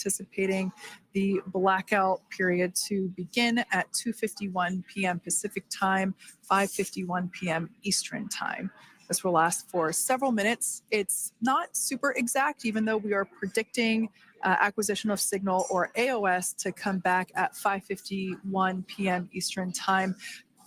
anticipating the blackout period to begin at 2:51 p.m. Pacific time, 5:51 p.m. Eastern time. This will last for several minutes. It's not super exact, even though we are predicting acquisition of signal, or AOS, to come back at 5:51 p.m. Eastern time.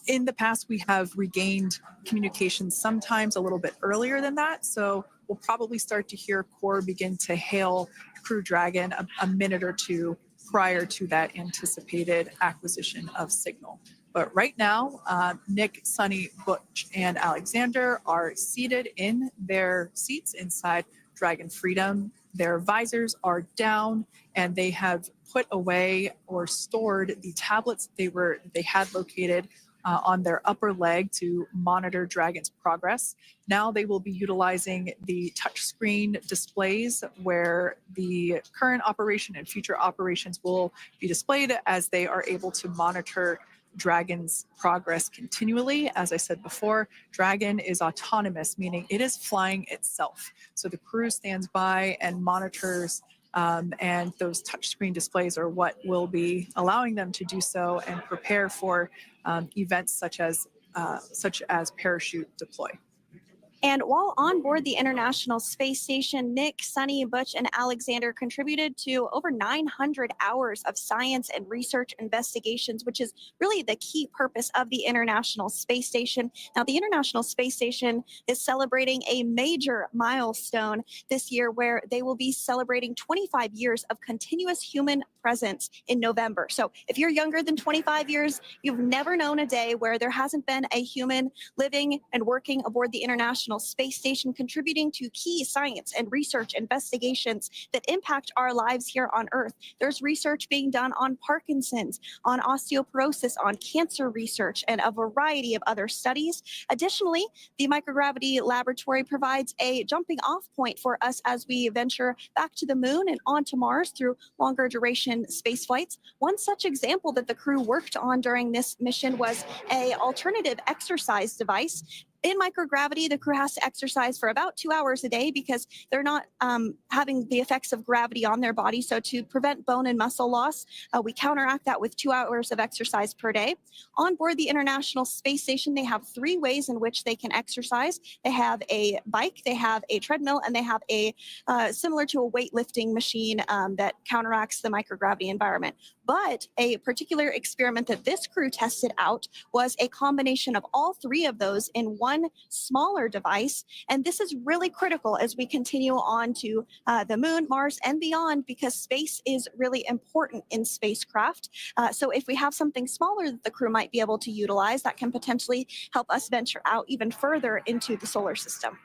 In the past, we have regained communication sometimes a little bit earlier than that, so we'll probably start to hear Core begin to hail Crew Dragon a minute or two prior to that anticipated acquisition of signal. But right now, Nick, Sunny, Butch, and Alexander are seated in their seats inside Dragon Freedom. Their visors are down, and they have put away or stored the tablets they had located on their upper leg to monitor Dragon's progress. Now they will be utilizing the touchscreen displays where the current operation and future operations will be displayed as they are able to monitor Dragon's progress continually. As I said before, Dragon is autonomous, meaning it is flying itself. So the crew stands by and monitors, and those touchscreen displays are what will be allowing them to do so and prepare for events such as parachute deploy. And while on board the International Space Station, Nick, Sunny, Butch, and Alexander contributed to over 900 hours of science and research investigations, which is really the key purpose of the International Space Station. Now, the International Space Station is celebrating a major milestone this year where they will be celebrating 25 years of continuous human presence in November. So if you're younger than 25 years, you've never known a day where there hasn't been a human living and working aboard the International Space Station, contributing to key science and research investigations that impact our lives here on Earth. There's research being done on Parkinson's, on osteoporosis, on cancer research, and a variety of other studies. Additionally, the microgravity laboratory provides a jumping off point for us as we venture back to the moon and onto Mars through longer duration space flights. One such example that the crew worked on during this mission was an alternative exercise device. In microgravity, the crew has to exercise for about 2 hours a day because they're not having the effects of gravity on their body. So to prevent bone and muscle loss, we counteract that with 2 hours of exercise per day. On board the International Space Station, they have 3 ways in which they can exercise. They have a bike, they have a treadmill, and they have a similar to a weightlifting machine that counteracts the microgravity environment. But a particular experiment that this crew tested out was a combination of all 3 of those in one smaller device. And this is really critical as we continue on to the moon, Mars, and beyond, because space is really important in spacecraft. So if we have something smaller that the crew might be able to utilize, that can potentially help us venture out even further into the solar system.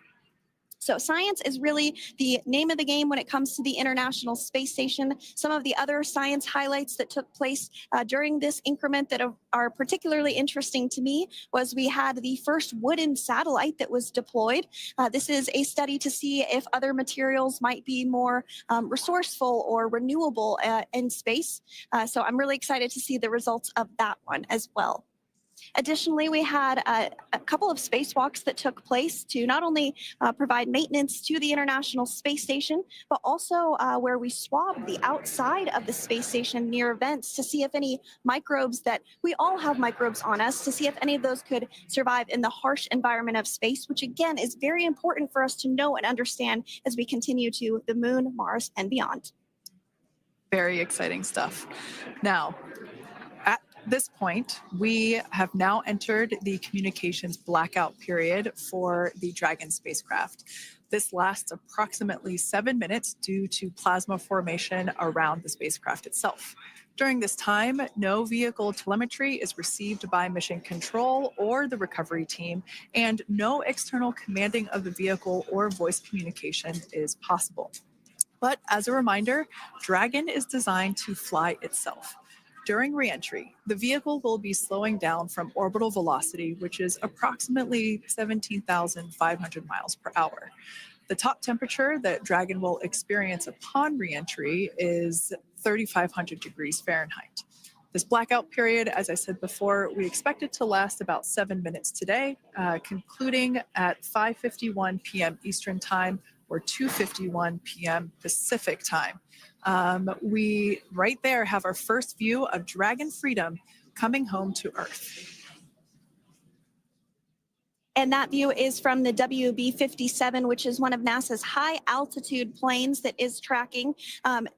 So science is really the name of the game when it comes to the International Space Station. Some of the other science highlights that took place during this increment that are particularly interesting to me was we had the first wooden satellite that was deployed. This is a study to see if other materials might be more resourceful or renewable in space. So I'm really excited to see the results of that one as well. Additionally, we had a couple of spacewalks that took place to not only provide maintenance to the International Space Station, but also where we swabbed the outside of the space station near vents to see if any microbes that we all have microbes on us, to see if any of those could survive in the harsh environment of space, which again is very important for us to know and understand as we continue to the moon, Mars, and beyond. Very exciting stuff. Now, at this point, we have now entered the communications blackout period for the Dragon spacecraft. This lasts approximately 7 minutes due to plasma formation around the spacecraft itself. During this time, no vehicle telemetry is received by mission control or the recovery team, and no external commanding of the vehicle or voice communication is possible. But as a reminder, Dragon is designed to fly itself. During reentry, the vehicle will be slowing down from orbital velocity, which is approximately 17,500 miles per hour. The top temperature that Dragon will experience upon reentry is 3,500 degrees Fahrenheit. This blackout period, as I said before, we expect it to last about 7 minutes today, concluding at 5:51 p.m. Eastern Time or 2:51 p.m. Pacific Time. We right there have our first view of Dragon Freedom coming home to Earth. And that view is from the WB-57, which is one of NASA's high altitude planes that is tracking.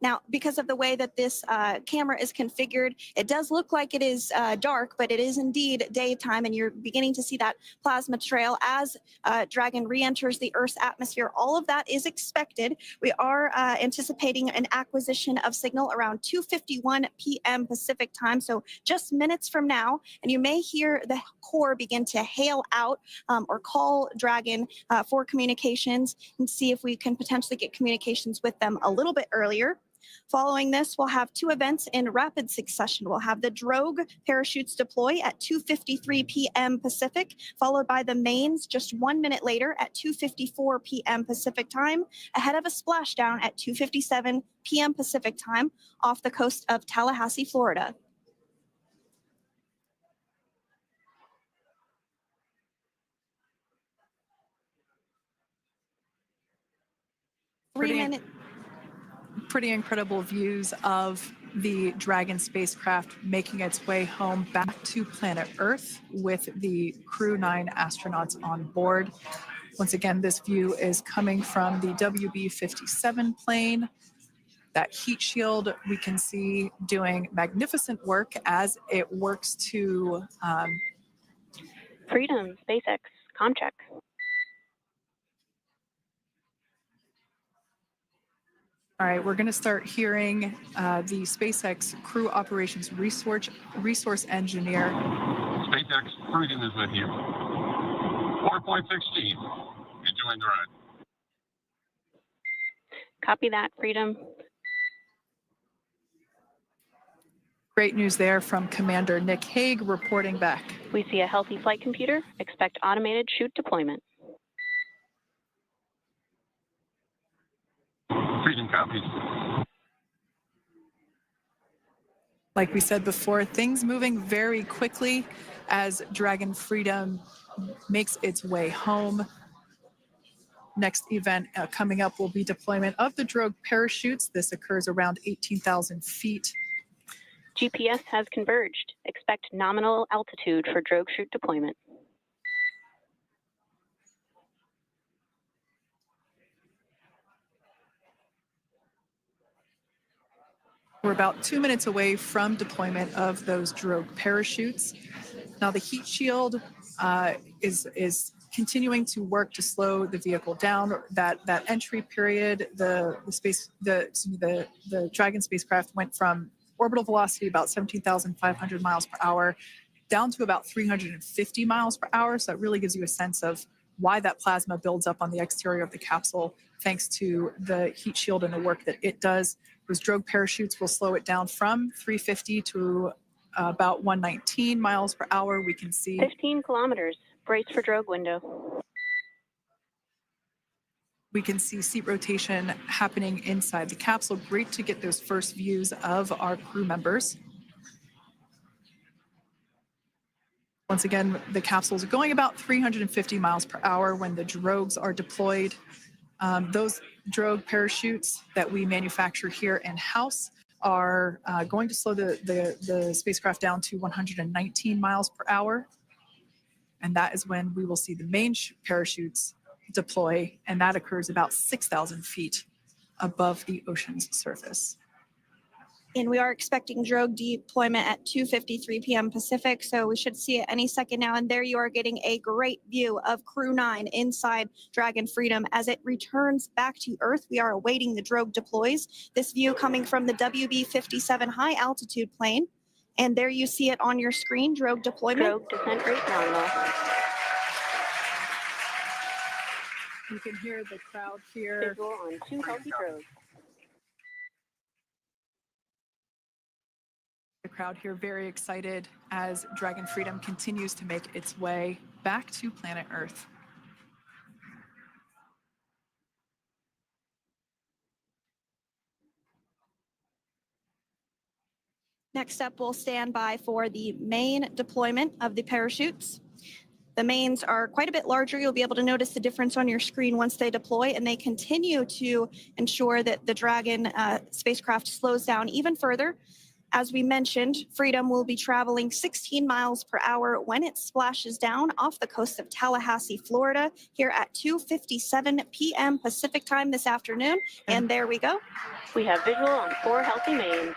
Now, because of the way that this camera is configured, it does look like it is dark, but it is indeed daytime, and you're beginning to see that plasma trail as Dragon re-enters the Earth's atmosphere. All of that is expected. We are anticipating an acquisition of signal around 2:51 p.m. Pacific time, so just minutes from now, and you may hear the core begin to hail out or call Dragon for communications and see if we can potentially get communications with them a little bit earlier. Following this, we'll have two events in rapid succession. We'll have the drogue parachutes deploy at 2:53 p.m. Pacific, followed by the mains just 1 minute later at 2:54 p.m. Pacific time, ahead of a splashdown at 2:57 p.m. Pacific time off the coast of Tallahassee, Florida. Pretty incredible views of the Dragon spacecraft making its way home back to planet Earth with the Crew 9 astronauts on board. Once again, this view is coming from the WB-57 plane. That heat shield we can see doing magnificent work as it works to Freedom, SpaceX, Comcheck. All right, we're going to start hearing the SpaceX Crew Operations Resource Engineer. SpaceX Freedom is with you. 4.16. Enjoying the ride. Copy that, Freedom. Great news there from Commander Nick Hague reporting back. We see a healthy flight computer. Expect automated chute deployment. Freedom copies. Like we said before, things moving very quickly as Dragon Freedom makes its way home. Next event coming up will be deployment of the drogue parachutes. This occurs around 18,000 feet. GPS has converged. Expect nominal altitude for drogue chute deployment. We're about 2 minutes away from deployment of those drogue parachutes. Now the heat shield is continuing to work to slow the vehicle down. That entry period, the Dragon spacecraft went from orbital velocity about 17,500 miles per hour down to about 350 miles per hour. So that really gives you a sense of why that plasma builds up on the exterior of the capsule, thanks to the heat shield and the work that it does. Those drogue parachutes will slow it down from 350 to about 119 miles per hour. We can see 15 kilometers. Brace for drogue window. We can see seat rotation happening inside the capsule. Great to get those first views of our crew members. Once again, the capsules are going about 350 miles per hour when the drogues are deployed. Those drogue parachutes that we manufacture here in-house are going to slow the spacecraft down to 119 miles per hour. And that is when we will see the main parachutes deploy, and that occurs about 6,000 feet above the ocean's surface. And we are expecting drogue deployment at 2:53 p.m. Pacific, so we should see it any second now. And there you are getting a great view of Crew 9 inside Dragon Freedom as it returns back to Earth. We are awaiting the drogue deploys. This view coming from the WB-57 high altitude plane. And there you see it on your screen, drogue deployment. Drogue descent rate nominal. You can hear the crowd here. Visual on 2 healthy drogues. The crowd here very excited as Dragon Freedom continues to make its way back to planet Earth. Next up, we'll stand by for the main deployment of the parachutes. The mains are quite a bit larger. You'll be able to notice the difference on your screen once they deploy, and they continue to ensure that the Dragon spacecraft slows down even further. As we mentioned, Freedom will be traveling 16 miles per hour when it splashes down off the coast of Tallahassee, Florida, here at 2:57 p.m. Pacific time this afternoon. And there we go. We have visual on 4 healthy mains.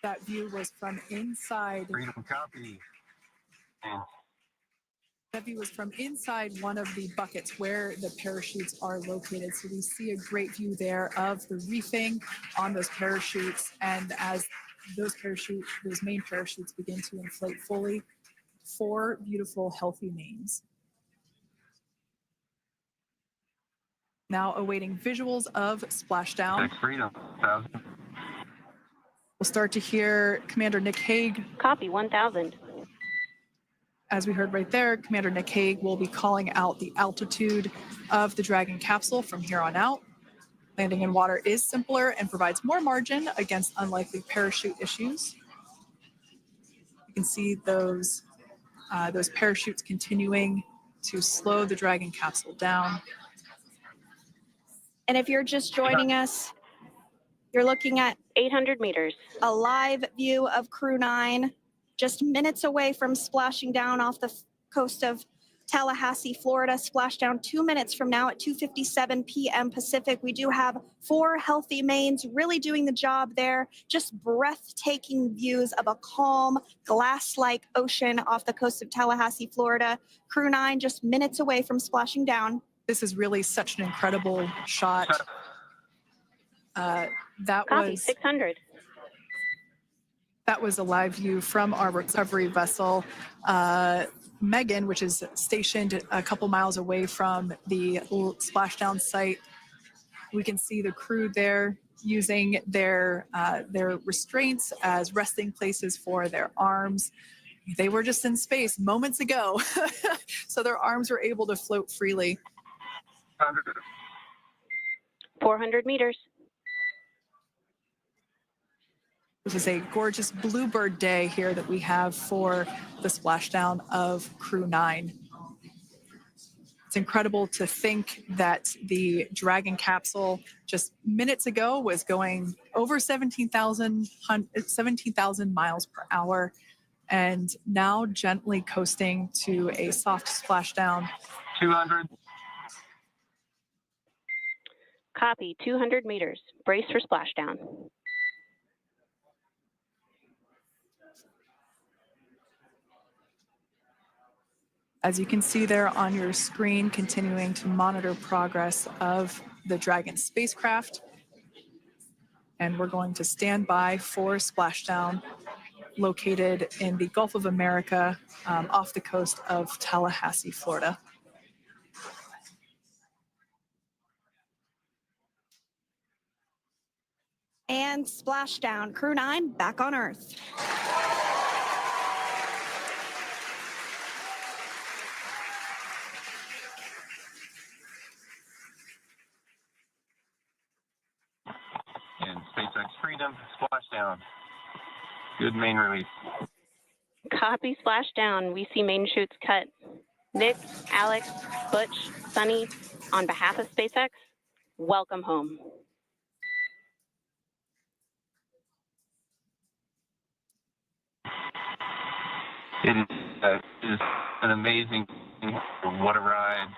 That view was from inside. Freedom copy. And That view was from inside one of the buckets where the parachutes are located. So we see a great view there of the reefing on those parachutes. And as those main parachutes begin to inflate fully, 4 beautiful, healthy mains. Now awaiting visuals of Splashdown. Next Freedom, 1,000. We'll start to hear Commander Nick Hague. Copy 1,000. As we heard right there, Commander Nick Hague will be calling out the altitude of the Dragon capsule from here on out. Landing in water is simpler and provides more margin against unlikely parachute issues. You can see those parachutes continuing to slow the Dragon capsule down. And if you're just joining us, you're looking at 800 meters. a live view of Crew 9, just minutes away from splashing down off the coast of Tallahassee, Florida. Splashdown 2 minutes from now at 2:57 p.m. Pacific. We do have 4 healthy mains really doing the job there. Just breathtaking views of a calm, glass-like ocean off the coast of Tallahassee, Florida. Crew 9 just minutes away from splashing down. This is really such an incredible shot. That Copy was 600. That was a live view from our recovery vessel, Megan, which is stationed a couple miles away from the splashdown site. We can see the crew there using their restraints as resting places for their arms. They were just in space moments ago, so their arms were able to float freely. 400 meters. This is a gorgeous bluebird day here that we have for the splashdown of Crew 9. It's incredible to think that the Dragon capsule just minutes ago was going over 17,000 miles per hour, and now gently coasting to a soft splashdown. 200. Copy 200 meters. Brace for splashdown. As you can see there on your screen, continuing to monitor progress of the Dragon spacecraft. And we're going to stand by for splashdown, located in the Gulf of America, off the coast of Tallahassee, Florida. And splashdown. Crew 9 back on Earth. And SpaceX Freedom, splashdown. Good main release. Copy splashdown. We see main chutes cut. Nick, Alex, Butch, Sunny, on behalf of SpaceX, welcome home. It is an amazing, what a ride.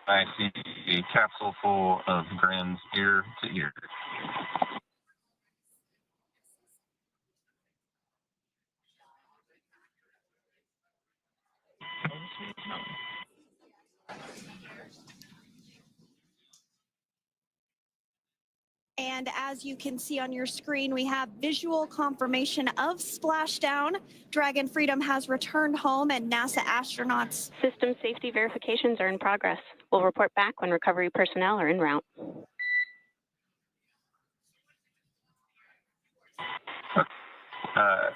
I see a capsule full of grins ear to ear. And as you can see on your screen, we have visual confirmation of splashdown. Dragon Freedom has returned home, and NASA astronauts. System safety verifications are in progress. We'll report back when recovery personnel are en route.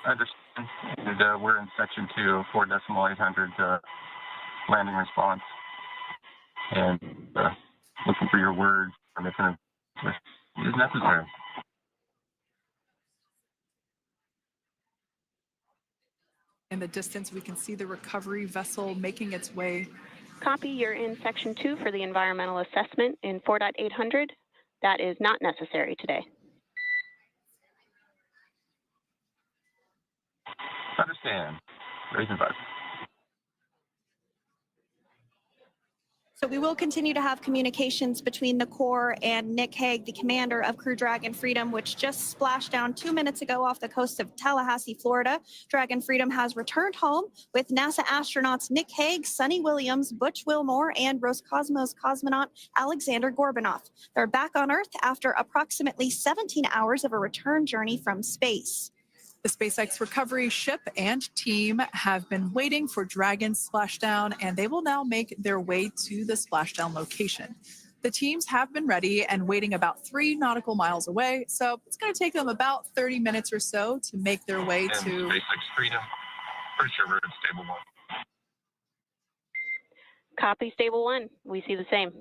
Understand. And we're in section 2, 4.800 landing response. And looking for your word, permission is necessary. the distance, we can see the recovery vessel making its way. Copy, you're in section 2 for the environmental assessment in 4.800. That is not necessary today. Understand. Raising 5. So we will continue to have communications between the Corps and Nick Hague, the commander of Crew Dragon Freedom, which just splashed down 2 minutes ago off the coast of Tallahassee, Florida. Dragon Freedom has returned home with NASA astronauts Nick Hague, Sunny Williams, Butch Wilmore, and Roscosmos cosmonaut Alexander Gorbunoff. They're back on Earth after approximately 17 hours of a return journey from space. The SpaceX recovery ship and team have been waiting for Dragon's splashdown, and they will now make their way to the splashdown location. The teams have been ready and waiting about 3 nautical miles away, so it's going to take them about 30 minutes or so to make their way And to SpaceX Freedom. Pretty sure we're in stable 1. Copy, stable 1. We see the same.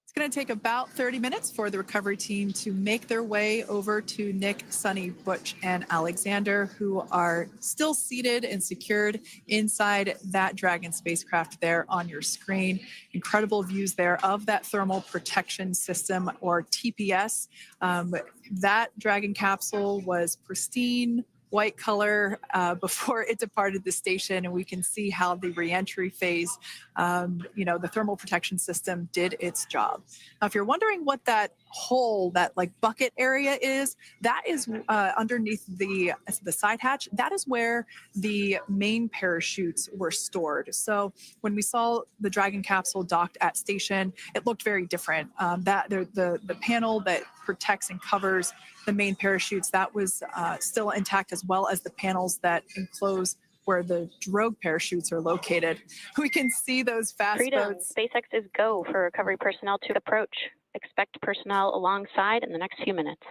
It's going to take about 30 minutes for the recovery team to make their way over to Nick, Sunny, Butch, and Alexander, who are still seated and secured inside that Dragon spacecraft there on your screen. Incredible views there of that thermal protection system, or TPS. That Dragon capsule was pristine, white color before it departed the station, and we can see how the reentry phase, the thermal protection system did its job. Now, if you're wondering what that hole, that like bucket area is, that is underneath the side hatch. That is where the main parachutes were stored. So when we saw the Dragon capsule docked at station, it looked very different. The panel that protects and covers the main parachutes, that was still intact, as well as the panels that enclose where the drogue parachutes are located. We can see those fast Freedom, boats. SpaceX is go for recovery personnel to approach. Expect personnel alongside in the next few minutes.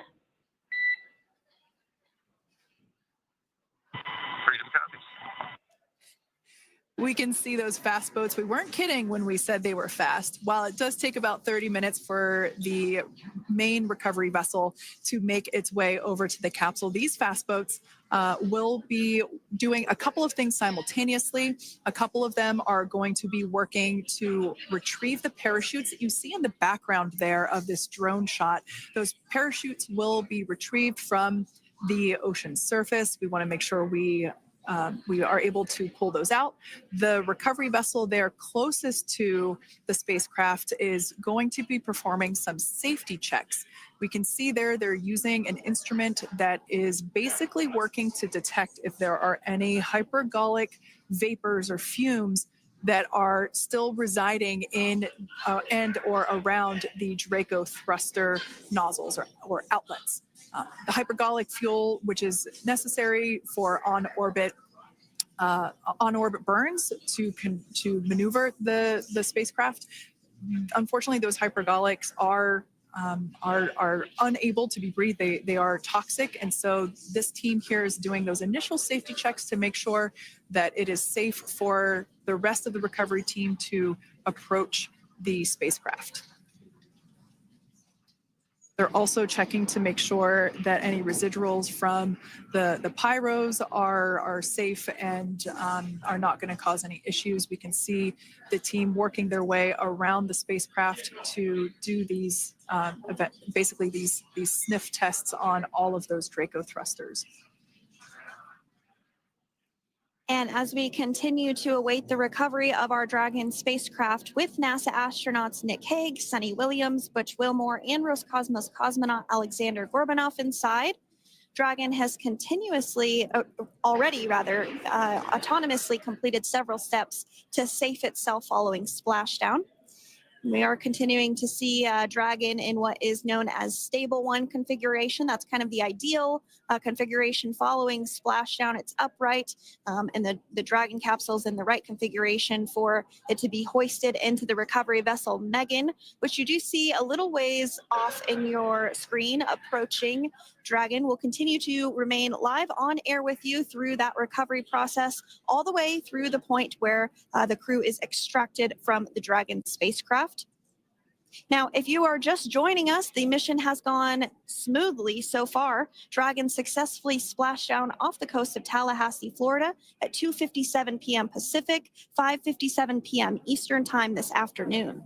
Freedom copies. We can see those fast boats. We weren't kidding when we said they were fast. While it does take about 30 minutes for the main recovery vessel to make its way over to the capsule, these fast boats will be doing a couple of things simultaneously. A couple of them are going to be working to retrieve the parachutes that you see in the background there of this drone shot. Those parachutes will be retrieved from the ocean surface. We want to make sure we are able to pull those out. The recovery vessel there closest to the spacecraft is going to be performing some safety checks. We can see there they're using an instrument that is basically working to detect if there are any hypergolic vapors or fumes that are still residing in and or around the Draco thruster nozzles or outlets. The hypergolic fuel, which is necessary for on-orbit burns to maneuver the spacecraft. Unfortunately, those hypergolics are unable to be breathed. They are toxic, and so this team here is doing those initial safety checks to make sure that it is safe for the rest of the recovery team to approach the spacecraft. They're also checking to make sure that any residuals from the pyros are safe and are not going to cause any issues. We can see the team working their way around the spacecraft to do these basically these sniff tests on all of those Draco thrusters. And as we continue to await the recovery of our Dragon spacecraft with NASA astronauts Nick Hague, Sunny Williams, Butch Wilmore, and Roscosmos cosmonaut Alexander Gorbunoff inside, Dragon has autonomously completed several steps to safe itself following splashdown. We are continuing to see Dragon in what is known as stable 1 configuration. That's kind of the ideal configuration following splashdown. It's upright, and the Dragon capsule's in the right configuration for it to be hoisted into the recovery vessel Megan, which you do see a little ways off in your screen approaching. Dragon will continue to remain live on air with you through that recovery process, all the way through the point where the crew is extracted from the Dragon spacecraft. Now, if you are just joining us, the mission has gone smoothly so far. Dragon successfully splashed down off the coast of Tallahassee, Florida at 2:57 p.m. Pacific, 5:57 p.m. Eastern Time this afternoon.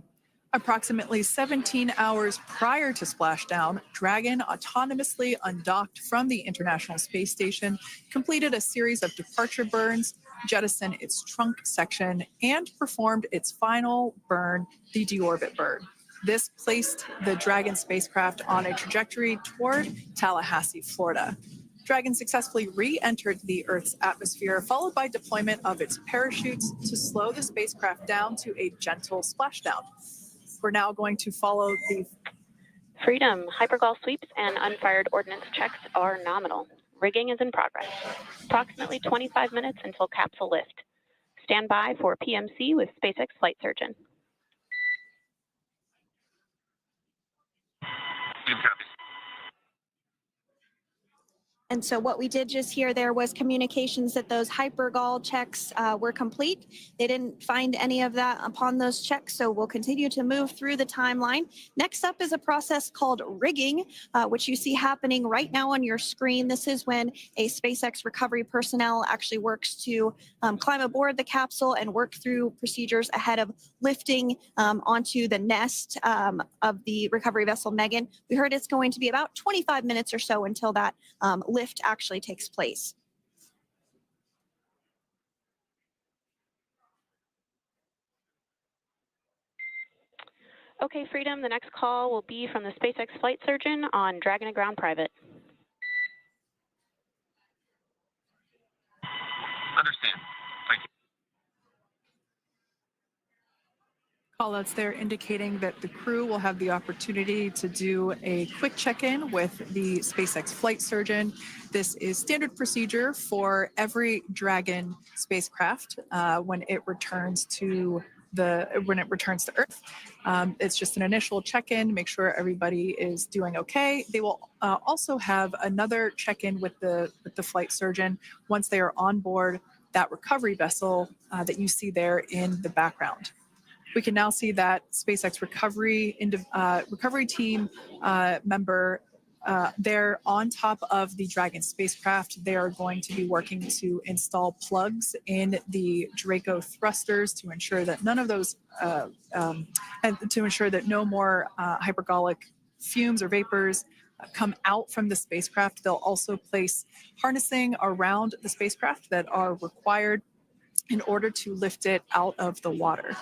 Approximately 17 hours prior to splashdown, Dragon autonomously undocked from the International Space Station, completed a series of departure burns, jettisoned its trunk section, and performed its final burn, the deorbit burn. This placed the Dragon spacecraft on a trajectory toward Tallahassee, Florida. Dragon successfully re-entered the Earth's atmosphere, followed by deployment of its parachutes to slow the spacecraft down to a gentle splashdown. We're now going to follow the Freedom, hypergol sweeps and unfired ordnance checks are nominal. Rigging is in progress. Approximately 25 minutes until capsule lift. Stand by for PMC with SpaceX flight surgeon. And so what we did just hear there was communications that those hypergol checks were complete. They didn't find any of that upon those checks, so we'll continue to move through the timeline. Next up is a process called rigging, which you see happening right now on your screen. This is when a SpaceX recovery personnel actually works to climb aboard the capsule and work through procedures ahead of lifting onto the nest of the recovery vessel Megan. We heard it's going to be about 25 minutes or so until that lift actually takes place. Okay, Freedom, the next call will be from the SpaceX flight surgeon on Dragon to Ground Private. Understand. Thank you. callouts there indicating that the crew will have the opportunity to do a quick check-in with the SpaceX flight surgeon. This is standard procedure for every Dragon spacecraft when it returns to Earth. It's just an initial check-in, make sure everybody is doing okay. They will also have another check-in with the flight surgeon once they are on board that recovery vessel that you see there in the background. We can now see that SpaceX recovery team member they're on top of the Dragon spacecraft. They are going to be working to install plugs in the Draco thrusters to ensure that none of those, and to ensure that no more hypergolic fumes or vapors come out from the spacecraft. They'll also place harnessing around the spacecraft that are required in order to lift it out of the water.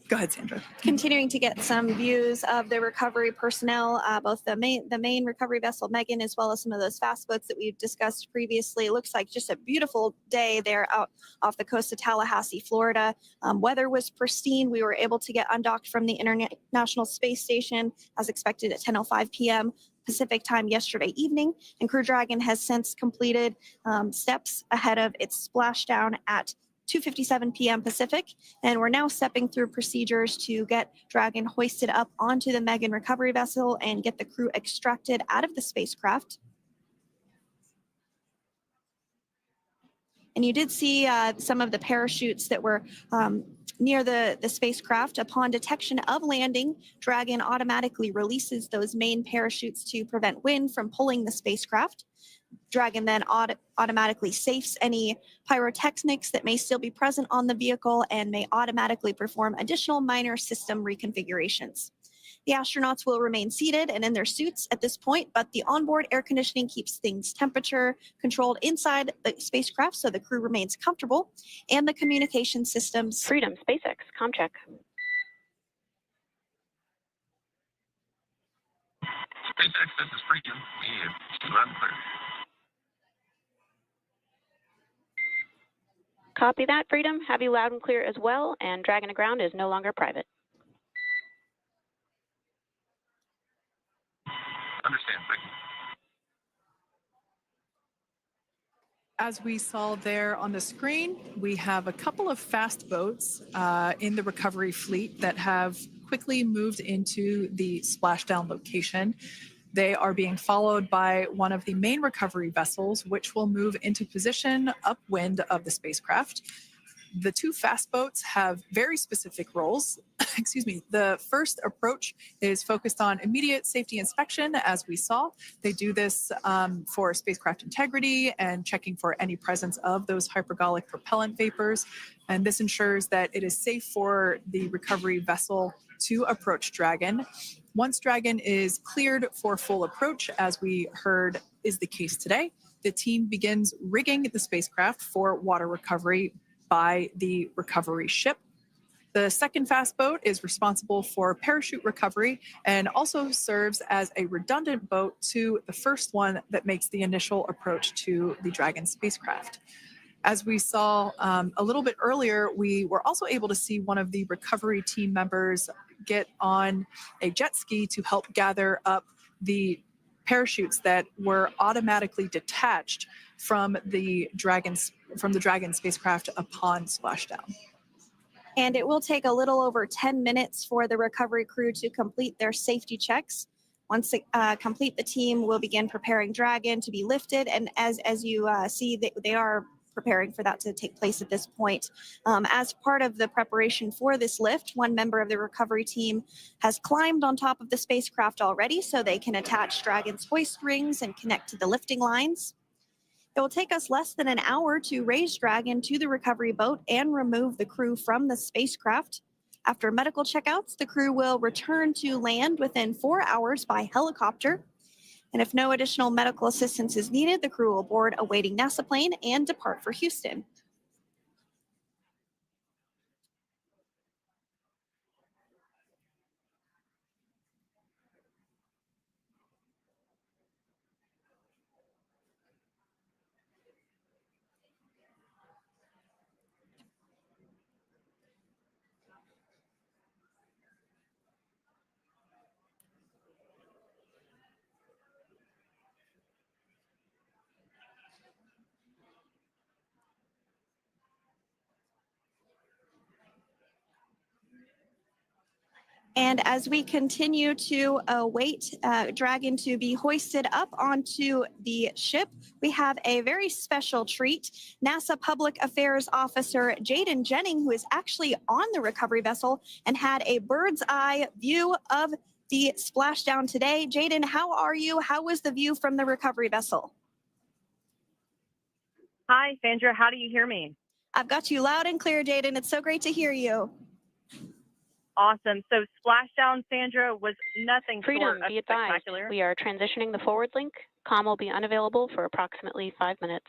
Go ahead, Sandra. Continuing to get some views of the recovery personnel, both the main recovery vessel Megan, as well as some of those fast boats that we've discussed previously. It looks like just a beautiful day there out off the coast of Tallahassee, Florida. Weather was pristine. We were able to get undocked from the International Space Station as expected at 10:05 p.m. Pacific time yesterday evening, and Crew Dragon has since completed steps ahead of its splashdown at 2:57 p.m. Pacific, and we're now stepping through procedures to get Dragon hoisted up onto the Megan recovery vessel and get the crew extracted out of the spacecraft. And you did see some of the parachutes that were near the spacecraft. Upon detection of landing, Dragon automatically releases those main parachutes to prevent wind from pulling the spacecraft. Dragon then automatically safes any pyrotechnics that may still be present on the vehicle and may automatically perform additional minor system reconfigurations. The astronauts will remain seated and in their suits at this point, but the onboard air conditioning keeps things temperature controlled inside the spacecraft so the crew remains comfortable, and the communication systems. Freedom, SpaceX, comm check. SpaceX, this is Freedom. We have loud and clear. Copy that, Freedom. Have you loud and clear as well, and Dragon to Ground is no longer private. Understand, thank you. As we saw there on the screen, we have a couple of fast boats in the recovery fleet that have quickly moved into the splashdown location. They are being followed by one of the main recovery vessels, which will move into position upwind of the spacecraft. The two fast boats have very specific roles. Excuse me. The first approach is focused on immediate safety inspection, as we saw. They do this for spacecraft integrity and checking for any presence of those hypergolic propellant vapors. And this ensures that it is safe for the recovery vessel to approach Dragon. Once Dragon is cleared for full approach, as we heard is the case today, the team begins rigging the spacecraft for water recovery by the recovery ship. The second fast boat is responsible for parachute recovery and also serves as a redundant boat to the first one that makes the initial approach to the Dragon spacecraft. As we saw a little bit earlier, we were also able to see one of the recovery team members get on a jet ski to help gather up the parachutes that were automatically detached from the Dragon spacecraft upon splashdown. And it will take a little over 10 minutes for the recovery crew to complete their safety checks. Once they complete, the team will begin preparing Dragon to be lifted. And as you see, they are preparing for that to take place at this point. As part of the preparation for this lift, one member of the recovery team has climbed on top of the spacecraft already so they can attach Dragon's hoist rings and connect to the lifting lines. It will take us less than an hour to raise Dragon to the recovery boat and remove the crew from the spacecraft. After medical checkouts, the crew will return to land within 4 hours by helicopter. And if no additional medical assistance is needed, the crew will board a waiting NASA plane and depart for Houston. And as we continue to await Dragon to be hoisted up onto the ship, we have a very special treat. NASA Public Affairs Officer Jaden Jennings, who is actually on the recovery vessel and had a bird's eye view of the splashdown today. Jaden, how are you? How was the view from the recovery vessel? Hi, Sandra. How do you hear me? I've got you loud and clear, Jaden. It's so great to hear you. Awesome. So Splashdown, Sandra, was nothing Freedom, short of be advised. spectacular. We are transitioning the forward link. Comm will be unavailable for approximately 5 minutes.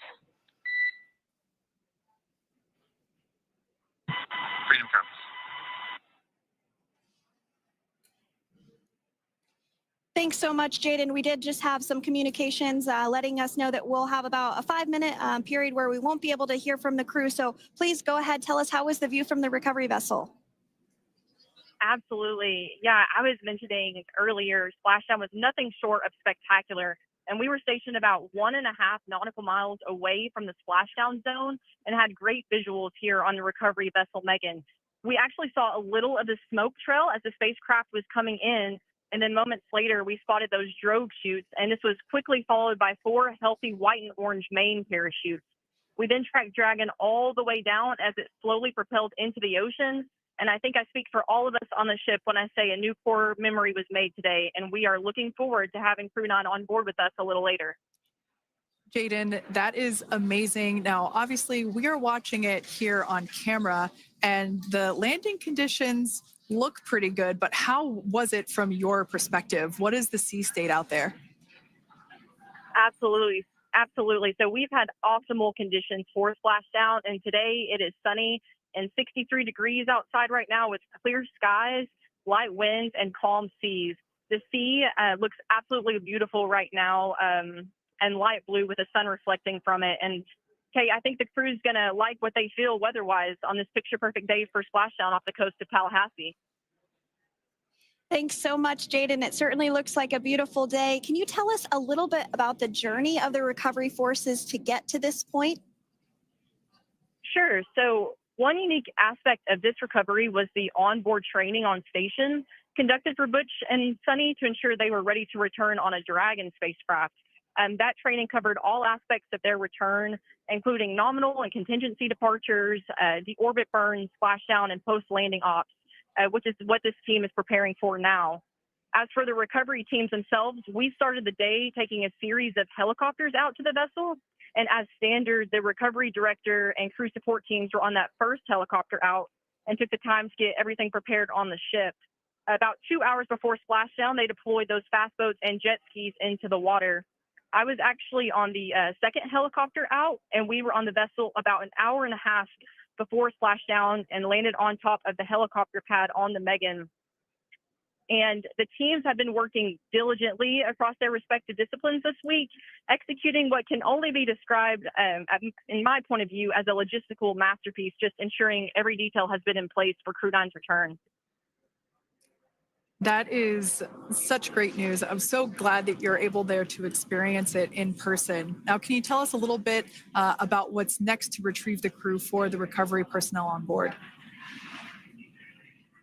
Freedom comes. Thanks so much, Jaden. We did just have some communications letting us know that we'll have about a 5-minute period where we won't be able to hear from the crew. So please go ahead, tell us, how was the view from the recovery vessel? Absolutely. Yeah, I was mentioning earlier, Splashdown was nothing short of spectacular. And we were stationed about 1.5 nautical miles away from the splashdown zone and had great visuals here on the recovery vessel Megan. We actually saw a little of the smoke trail as the spacecraft was coming in. And then moments later, we spotted those drogue chutes. And this was quickly followed by 4 healthy white and orange main parachutes. We then tracked Dragon all the way down as it slowly propelled into the ocean. And I think I speak for all of us on the ship when I say a new core memory was made today, and we are looking forward to having Crew 9 on board with us a little later. Jaden, that is amazing. Now, obviously, we are watching it here on camera, and the landing conditions look pretty good, but how was it from your perspective? What is the sea state out there? Absolutely. Absolutely. So we've had optimal conditions for Splashdown, and today it is sunny and 63 degrees outside right now with clear skies, light winds, and calm seas. The sea looks absolutely beautiful right now, and light blue with the sun reflecting from it. And Kay, I think the crew's going to like what they feel weather-wise on this picture-perfect day for Splashdown off the coast of Tallahassee. Thanks so much, Jaden. It certainly looks like a beautiful day. Can you tell us a little bit about the journey of the recovery forces to get to this point? Sure. So one unique aspect of this recovery was the onboard training on station conducted for Butch and Sunny to ensure they were ready to return on a Dragon spacecraft. That training covered all aspects of their return, including nominal and contingency departures, deorbit burns, splashdown, and post-landing ops, which is what this team is preparing for now. As for the recovery teams themselves, we started the day taking a series of helicopters out to the vessel. And as standard, the recovery director and crew support teams were on that first helicopter out and took the time to get everything prepared on the ship. About 2 hours before splashdown, they deployed those fast boats and jet skis into the water. I was actually on the second helicopter out, and we were on the vessel about an hour and a half before splashdown and landed on top of the helicopter pad on the Megan. And the teams have been working diligently across their respective disciplines this week, executing what can only be described, in my point of view, as a logistical masterpiece, just ensuring every detail has been in place for Crew 9's return. That is such great news. I'm so glad that you're able there to experience it in person. Now, can you tell us a little bit about what's next to retrieve the crew for the recovery personnel on board?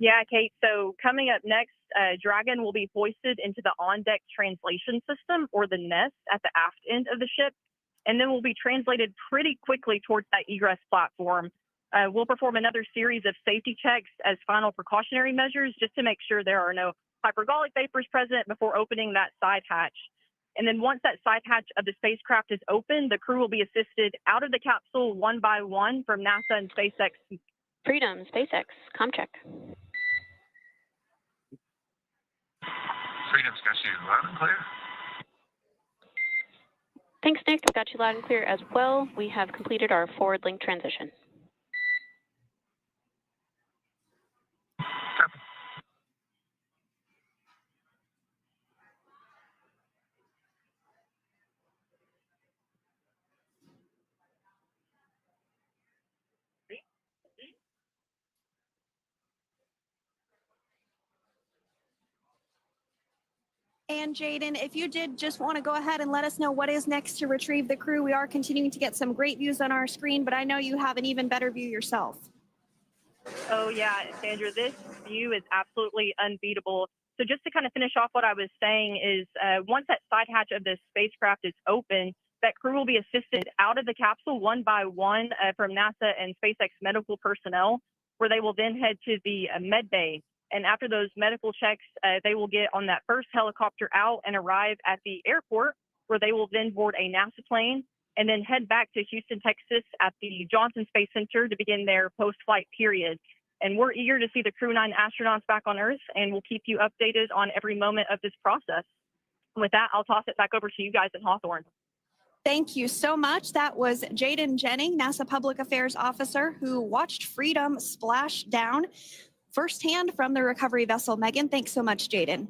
Yeah, Kate. So coming up next, Dragon will be hoisted into the on-deck translation system, or the nest, at the aft end of the ship, and then will be translated pretty quickly towards that egress platform. We'll perform another series of safety checks as final precautionary measures just to make sure there are no hypergolic vapors present before opening that side hatch. And then once that side hatch of the spacecraft is open, the crew will be assisted out of the capsule one by one from NASA and SpaceX. Freedom, SpaceX, ComCheck. Freedom's got you loud and clear. Thanks, Nick. I've got you loud and clear as well. We have completed our forward link transition. And Jaden, if you did just want to go ahead and let us know what is next to retrieve the crew, we are continuing to get some great views on our screen, but I know you have an even better view yourself. Oh, yeah, Sandra, this view is absolutely unbeatable. So just to kind of finish off what I was saying is once that side hatch of the spacecraft is open, that crew will be assisted out of the capsule one by one from NASA and SpaceX medical personnel, where they will then head to the med bay. And after those medical checks, they will get on that first helicopter out and arrive at the airport, where they will then board a NASA plane and then head back to Houston, Texas at the Johnson Space Center to begin their post-flight period. And we're eager to see the Crew 9 astronauts back on Earth, and we'll keep you updated on every moment of this process. With that, I'll toss it back over to you guys at Hawthorne. Thank you so much. That was Jaden Jennings, NASA Public Affairs Officer, who watched Freedom splash down firsthand from the recovery vessel Megan. Thanks so much, Jaden.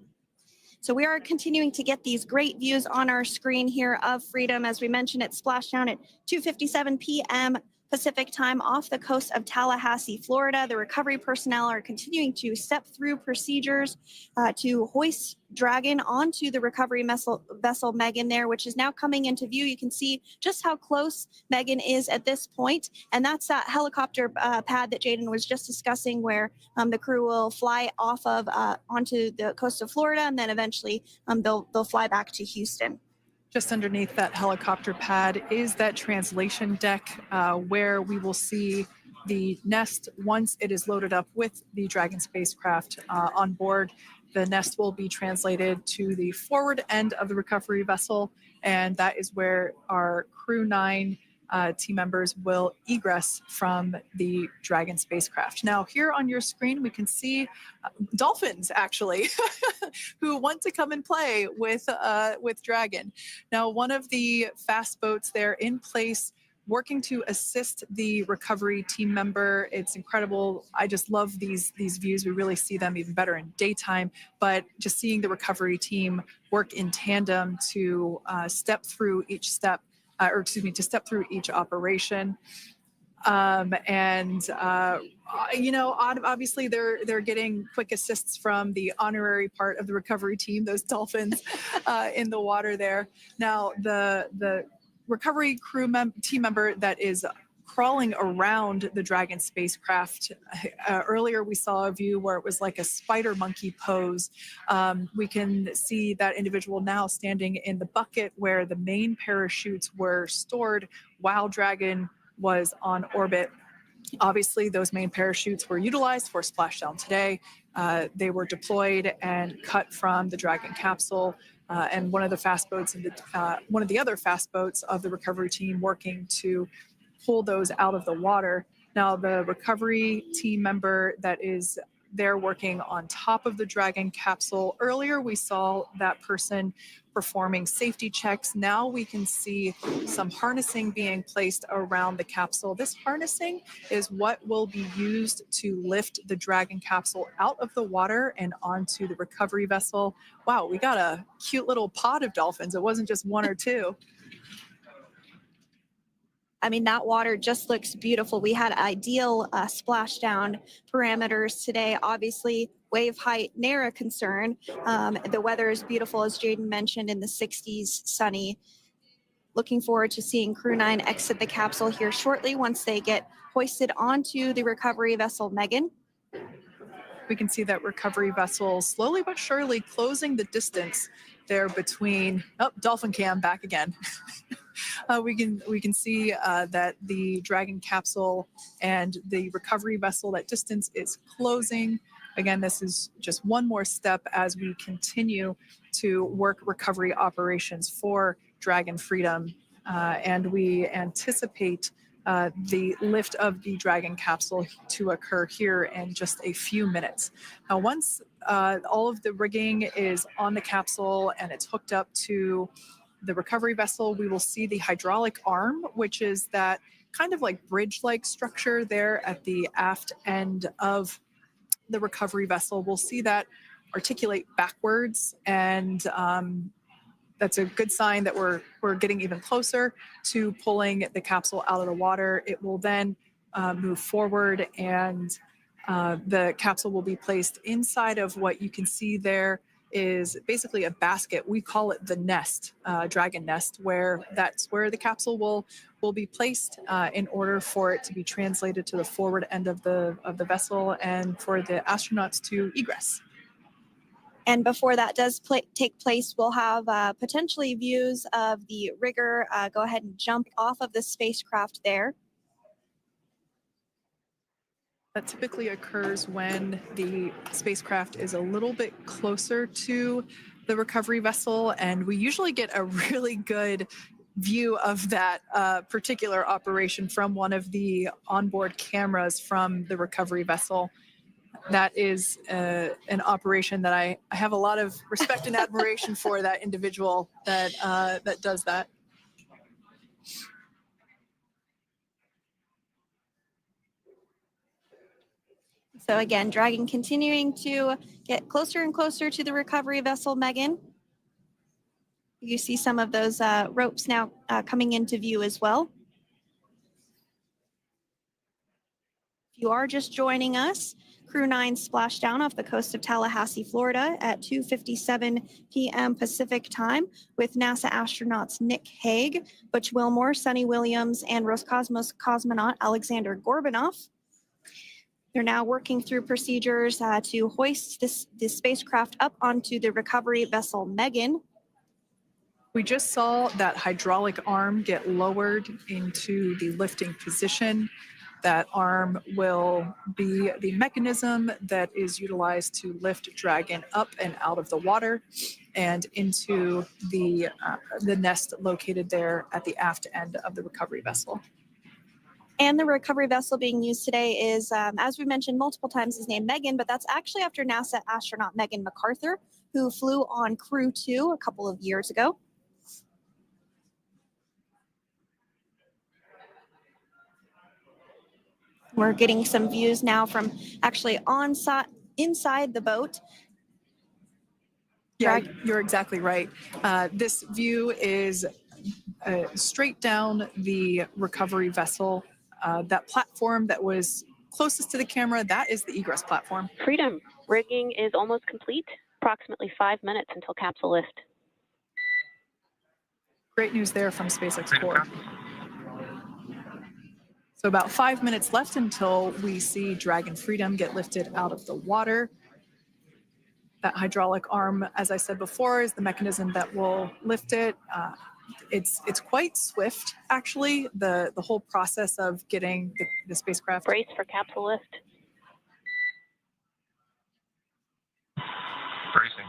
So we are continuing to get these great views on our screen here of Freedom. As we mentioned, it splashed down at 2:57 p.m. Pacific time off the coast of Tallahassee, Florida. The recovery personnel are continuing to step through procedures to hoist Dragon onto the recovery vessel Megan there, which is now coming into view. You can see just how close Megan is at this point. And that's that helicopter pad that Jaden was just discussing, where the crew will fly off of onto the coast of Florida, and then eventually they'll fly back to Houston. Just underneath that helicopter pad is that translation deck where we will see the nest once it is loaded up with the Dragon spacecraft on board. The nest will be translated to the forward end of the recovery vessel, and that is where our Crew 9 team members will egress from the Dragon spacecraft. Now, here on your screen, we can see dolphins, actually, who want to come and play with Dragon. Now, one of the fast boats there in place, working to assist the recovery team member. It's incredible. I just love these views. We really see them even better in daytime, but just seeing the recovery team work in tandem to step through each step, to step through each operation. Obviously they're getting quick assists from the honorary part of the recovery team, those dolphins in the water there. Now, the recovery team member that is crawling around the Dragon spacecraft. Earlier, we saw a view where it was like a spider monkey pose. We can see that individual now standing in the bucket where the main parachutes were stored while Dragon was on orbit. Obviously, those main parachutes were utilized for Splashdown today. They were deployed and cut from the Dragon capsule, and one of the other fast boats of the recovery team working to pull those out of the water. Now, the recovery team member that is there working on top of the Dragon capsule. Earlier, we saw that person performing safety checks. Now we can see some harnessing being placed around the capsule. This harnessing is what will be used to lift the Dragon capsule out of the water and onto the recovery vessel. Wow, we got a cute little pod of dolphins. It wasn't just one or two. I mean, that water just looks beautiful. We had ideal splashdown parameters today. Obviously, wave height, ne'er a concern. The weather is beautiful, as Jaden mentioned, in the 60s, sunny. Looking forward to seeing Crew 9 exit the capsule here shortly once they get hoisted onto the recovery vessel Megan. We can see that recovery vessel slowly but surely closing the distance there between, dolphin cam back again. We can see that the Dragon capsule and the recovery vessel, that distance is closing. Again, this is just one more step as we continue to work recovery operations for Dragon Freedom, and we anticipate the lift of the Dragon capsule to occur here in just a few minutes. Now, once all of the rigging is on the capsule and it's hooked up to the recovery vessel, we will see the hydraulic arm, which is that kind of like bridge-like structure there at the aft end of the recovery vessel. We'll see that articulate backwards, and that's a good sign that we're getting even closer to pulling the capsule out of the water. It will then move forward, and the capsule will be placed inside of what you can see there is basically a basket. We call it the nest, Dragon nest, where that's where the capsule will be placed in order for it to be translated to the forward end of the vessel and for the astronauts to egress. And before that does take place, we'll have potentially views of the rigger go ahead and jump off of the spacecraft there. That typically occurs when the spacecraft is a little bit closer to the recovery vessel, and we usually get a really good view of that particular operation from one of the onboard cameras from the recovery vessel. That is an operation that I have a lot of respect and admiration for, that individual that does that. So again, Dragon continuing to get closer and closer to the recovery vessel Megan. You see some of those ropes now coming into view as well. If you are just joining us, Crew 9 splashed down off the coast of Tallahassee, Florida at 2:57 p.m. Pacific time with NASA astronauts Nick Hague, Butch Wilmore, Sunny Williams, and Roscosmos cosmonaut Alexander Gorbanov. They're now working through procedures to hoist this spacecraft up onto the recovery vessel Megan. We just saw that hydraulic arm get lowered into the lifting position. That arm will be the mechanism that is utilized to lift Dragon up and out of the water and into the nest located there at the aft end of the recovery vessel. And the recovery vessel being used today is, as we mentioned multiple times, is named Megan, but that's actually after NASA astronaut Megan MacArthur, who flew on Crew 2 a couple of years ago. We're getting some views now from actually inside the boat. Yeah, you're exactly right. This view is straight down the recovery vessel. That platform that was closest to the camera, that is the egress platform. Freedom, rigging is almost complete. Approximately 5 minutes until capsule lift. Great news there from SpaceX Core. So about 5 minutes left until we see Dragon Freedom get lifted out of the water. That hydraulic arm, as I said before, is the mechanism that will lift it. It's quite swift, actually, the whole process of getting the spacecraft. Brace for capsule lift. Bracing.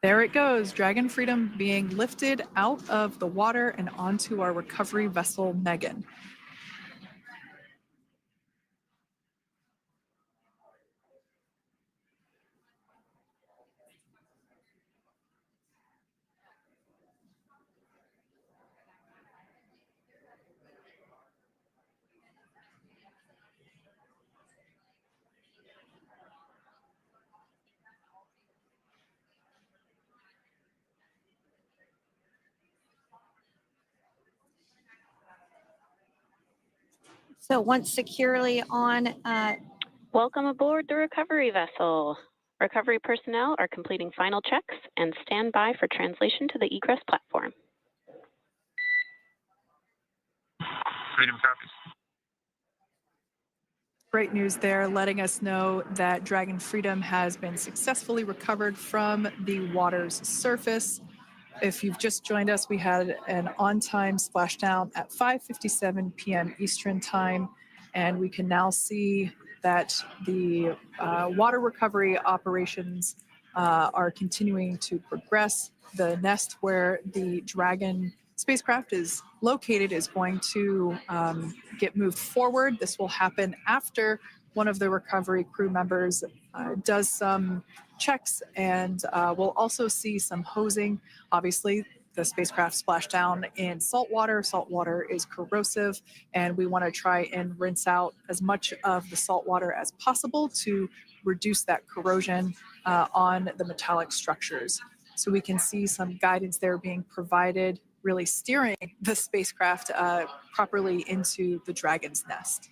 There it goes, Dragon Freedom being lifted out of the water and onto our recovery vessel, Megan. So once securely on, Welcome aboard the recovery vessel. Recovery personnel are completing final checks and stand by for translation to the egress platform. Freedom copies. Great news there, letting us know that Dragon Freedom has been successfully recovered from the water's surface. If you've just joined us, we had an on-time splashdown at 5:57 p.m. Eastern Time, and we can now see that the water recovery operations are continuing to progress. The nest where the Dragon spacecraft is located is going to get moved forward. This will happen after one of the recovery crew members does some checks, and we'll also see some hosing. Obviously, the spacecraft splashed down in salt water. Salt water is corrosive, and we want to try and rinse out as much of the salt water as possible to reduce that corrosion on the metallic structures. So we can see some guidance there being provided, really steering the spacecraft properly into the Dragon's nest.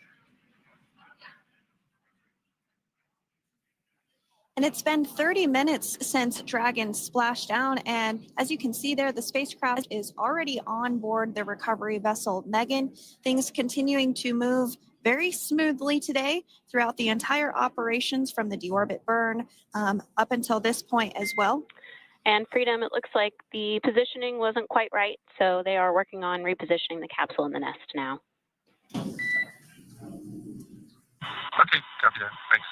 and it's been 30 minutes since Dragon splashed down. And as you can see there, the spacecraft is already on board the recovery vessel Megan. Things continuing to move very smoothly today throughout the entire operations from the deorbit burn up until this point as well. And Freedom, it looks like the positioning wasn't quite right, so they are working on repositioning the capsule in the nest now. Okay, copy that. Thanks.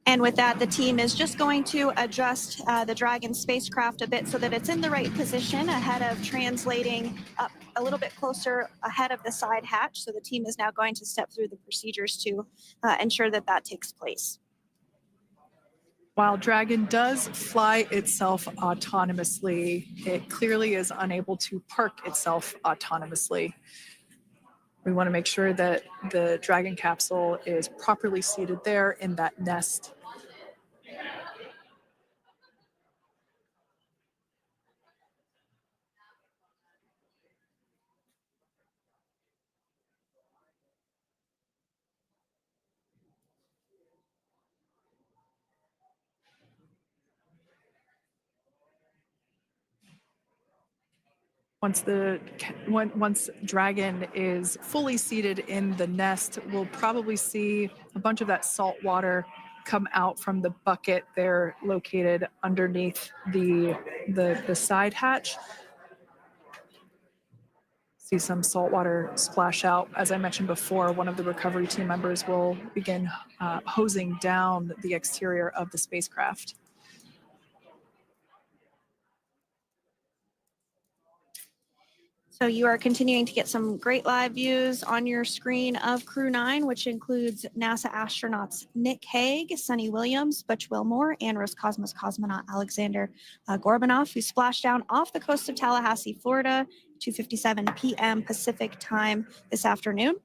And with that, the team is just going to adjust the Dragon spacecraft a bit so that it's in the right position ahead of translating up a little bit closer ahead of the side hatch. So the team is now going to step through the procedures to ensure that that takes place. While Dragon does fly itself autonomously, it clearly is unable to park itself autonomously. We want to make sure that the Dragon capsule is properly seated there in that nest. Once Dragon is fully seated in the nest, we'll probably see a bunch of that salt water come out from the bucket there located underneath the side hatch. See some salt water splash out. As I mentioned before, one of the recovery team members will begin hosing down the exterior of the spacecraft. So you are continuing to get some great live views on your screen of Crew 9, which includes NASA astronauts Nick Hague, Sunny Williams, Butch Wilmore, and Roscosmos cosmonaut Alexander Gorbanov, who splashed down off the coast of Tallahassee, Florida, 2:57 p.m. Pacific time this afternoon.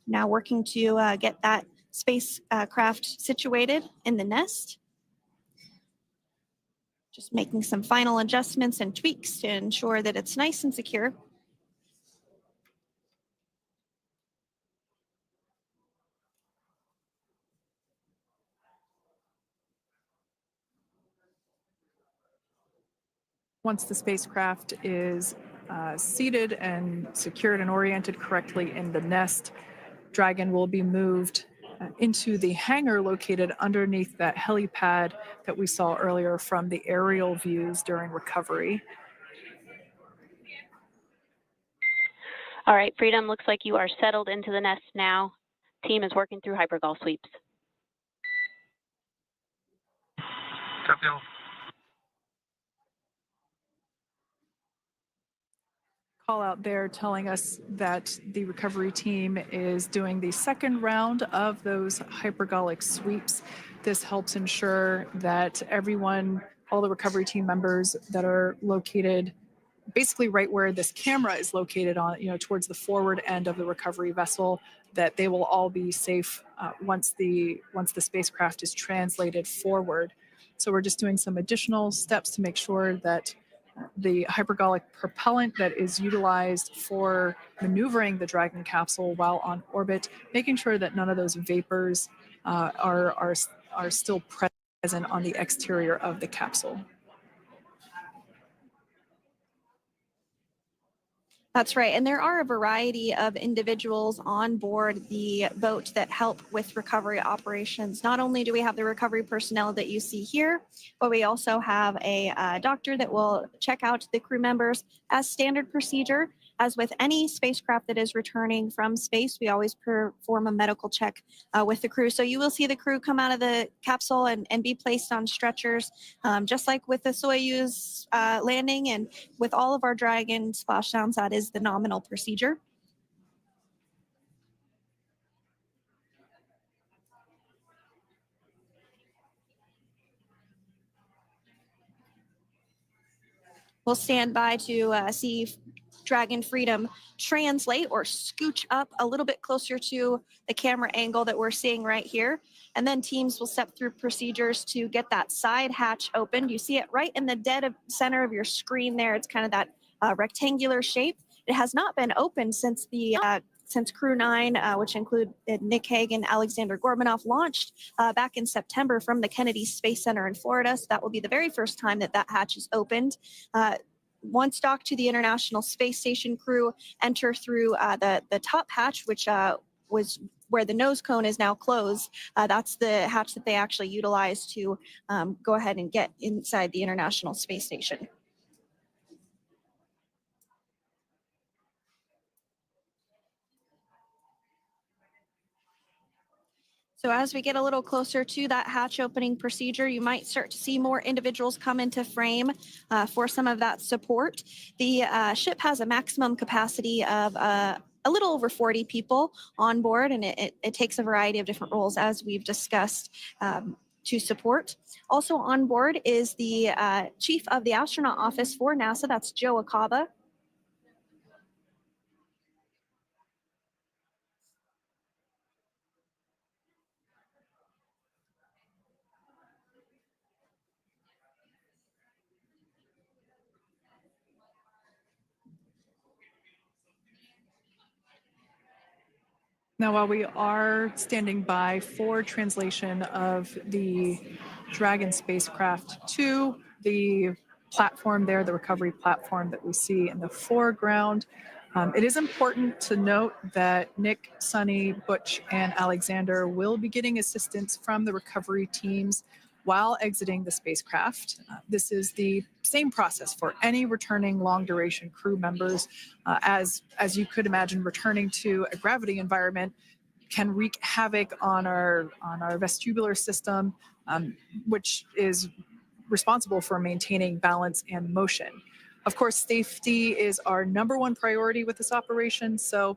Now working to get that spacecraft situated in the nest. Just making some final adjustments and tweaks to ensure that it's nice and secure. Once the spacecraft is seated and secured and oriented correctly in the nest, Dragon will be moved into the hangar located underneath that helipad that we saw earlier from the aerial views during recovery. All right, Freedom, looks like you are settled into the nest now. Team is working through hypergol sweeps. Copy all. Call out there telling us that the recovery team is doing the second round of those hypergolic sweeps. This helps ensure that everyone, all the recovery team members that are located basically right where this camera is located on, towards the forward end of the recovery vessel, that they will all be safe once the spacecraft is translated forward. So we're just doing some additional steps to make sure that the hypergolic propellant that is utilized for maneuvering the Dragon capsule while on orbit, making sure that none of those vapors are still present on the exterior of the capsule. That's right. And there are a variety of individuals on board the boat that help with recovery operations. Not only do we have the recovery personnel that you see here, but we also have a doctor that will check out the crew members as standard procedure. As with any spacecraft that is returning from space, we always perform a medical check with the crew. So you will see the crew come out of the capsule and be placed on stretchers, just like with the Soyuz landing and with all of our Dragon splashdowns, that is the nominal procedure. We'll stand by to see Dragon Freedom translate or scooch up a little bit closer to the camera angle that we're seeing right here. And then teams will step through procedures to get that side hatch opened. You see it right in the dead of center of your screen there. It's kind of that rectangular shape. It has not been opened since since Crew 9, which include Nick Hague and Alexander Gorbanov, launched back in September from the Kennedy Space Center in Florida. So that will be the very first time that that hatch is opened. Once docked to the International Space Station, crew enter through the top hatch, which was where the nose cone is now closed. That's the hatch that they actually utilize to go ahead and get inside the International Space Station. So as we get a little closer to that hatch opening procedure, you might start to see more individuals come into frame for some of that support. The ship has a maximum capacity of a little over 40 people on board, and it takes a variety of different roles, as we've discussed, to support. Also on board is the chief of the astronaut office for NASA, that's Joe Acaba. Now, while we are standing by for translation of the Dragon spacecraft to the platform there, the recovery platform that we see in the foreground, it is important to note that Nick, Sunny, Butch, and Alexander will be getting assistance from the recovery teams while exiting the spacecraft. This is the same process for any returning long-duration crew members. As you could imagine, returning to a gravity environment can wreak havoc on our vestibular system, which is responsible for maintaining balance and motion. Of course, safety is our number one priority with this operation, so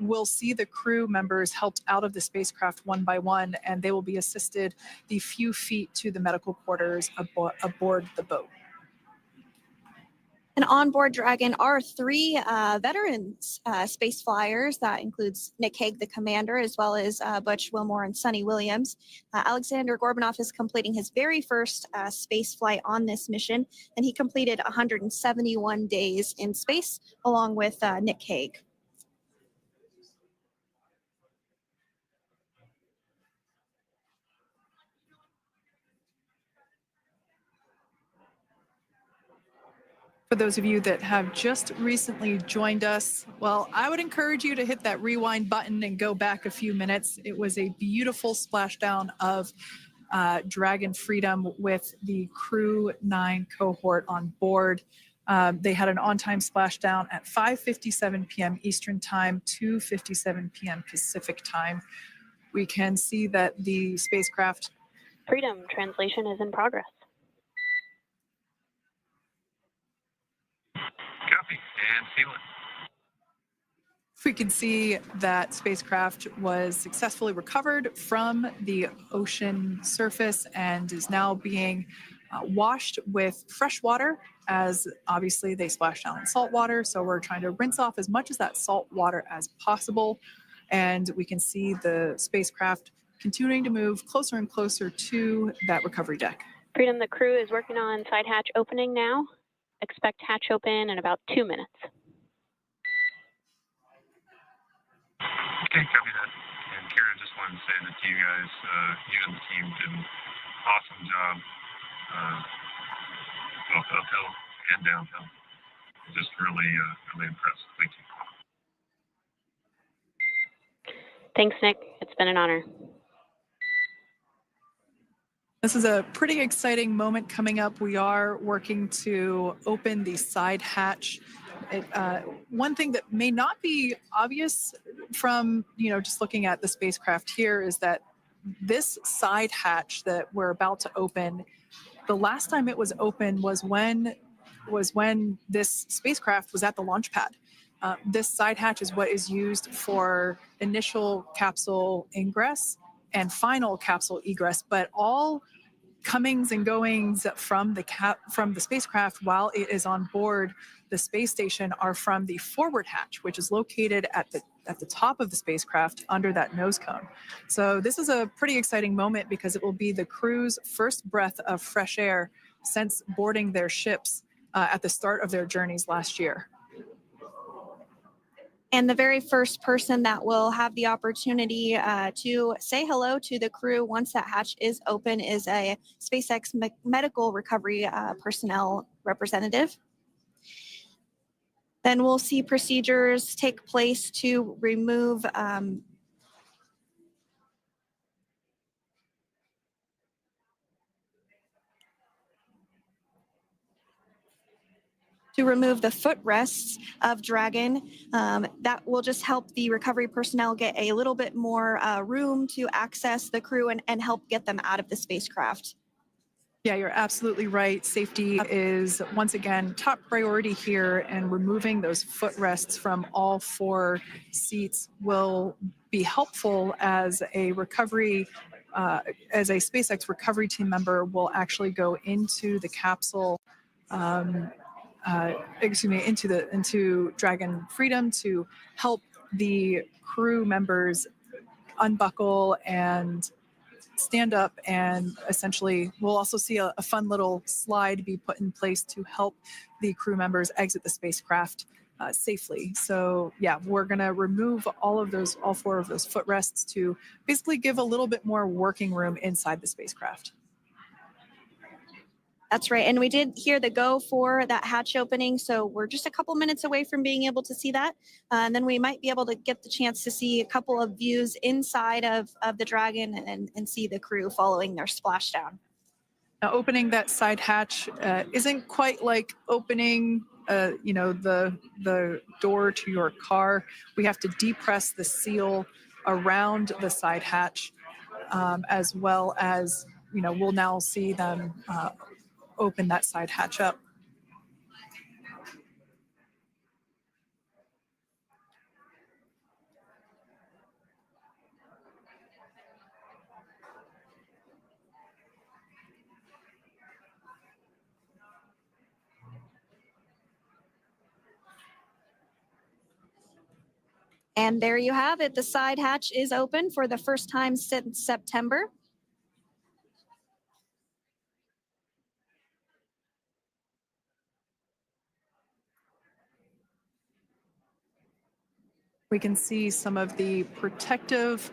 we'll see the crew members helped out of the spacecraft one by one, and they will be assisted the few feet to the medical quarters aboard the boat. And on board Dragon are three veterans space flyers. That includes Nick Hague, the commander, as well as Butch Wilmore and Sunny Williams. Alexander Gorbanov is completing his very first space flight on this mission, and he completed 171 days in space along with Nick Hague. For those of you that have just recently joined us, well, I would encourage you to hit that rewind button and go back a few minutes. It was a beautiful splashdown of Dragon Freedom with the Crew 9 cohort on board. They had an on-time splashdown at 5:57 p.m. Eastern Time, 2:57 p.m. Pacific Time. We can see that the spacecraft... Freedom, translation is in progress. Copy, and seal it. We can see that spacecraft was successfully recovered from the ocean surface and is now being washed with fresh water, as obviously they splash down in salt water. So we're trying to rinse off as much of that salt water as possible. And we can see the spacecraft continuing to move closer and closer to that recovery deck. Freedom, the crew is working on side hatch opening now. Expect hatch open in about 2 minutes. Okay, copy that. And Kira, just wanted to say that you guys, you and the team did an awesome job, both uphill and downhill. Just really, really impressed. Thank you. Thanks, Nick. It's been an honor. This is a pretty exciting moment coming up. We are working to open the side hatch. One thing that may not be obvious from, just looking at the spacecraft here is that this side hatch that we're about to open, the last time it was open was when this spacecraft was at the launch pad. This side hatch is what is used for initial capsule ingress and final capsule egress, but all comings and goings from the spacecraft while it is on board the space station are from the forward hatch, which is located at the top of the spacecraft under that nose cone. So this is a pretty exciting moment because it will be the crew's first breath of fresh air since boarding their ships at the start of their journeys last year. And the very first person that will have the opportunity to say hello to the crew once that hatch is open is a SpaceX medical recovery personnel representative. Then we'll see procedures take place to remove the footrests of Dragon. That will just help the recovery personnel get a little bit more room to access the crew and help get them out of the spacecraft. Yeah, you're absolutely right. Safety is, once again, top priority here, and removing those footrests from all 4 seats will be helpful as a recovery, as a SpaceX recovery team member will actually go into the capsule, into Dragon Freedom to help the crew members unbuckle and stand up, and essentially we'll also see a fun little slide be put in place to help the crew members exit the spacecraft safely. So yeah, we're going to remove all 4 of those footrests to basically give a little bit more working room inside the spacecraft. That's right. And we did hear the go for that hatch opening. So we're just a couple minutes away from being able to see that. And then we might be able to get the chance to see a couple of views inside of the Dragon and see the crew following their splashdown. Now, opening that side hatch isn't quite like opening, the door to your car. We have to depress the seal around the side hatch, as well as, we'll now see them open that side hatch up. And there you have it. The side hatch is open for the first time since September. We can see some of the protective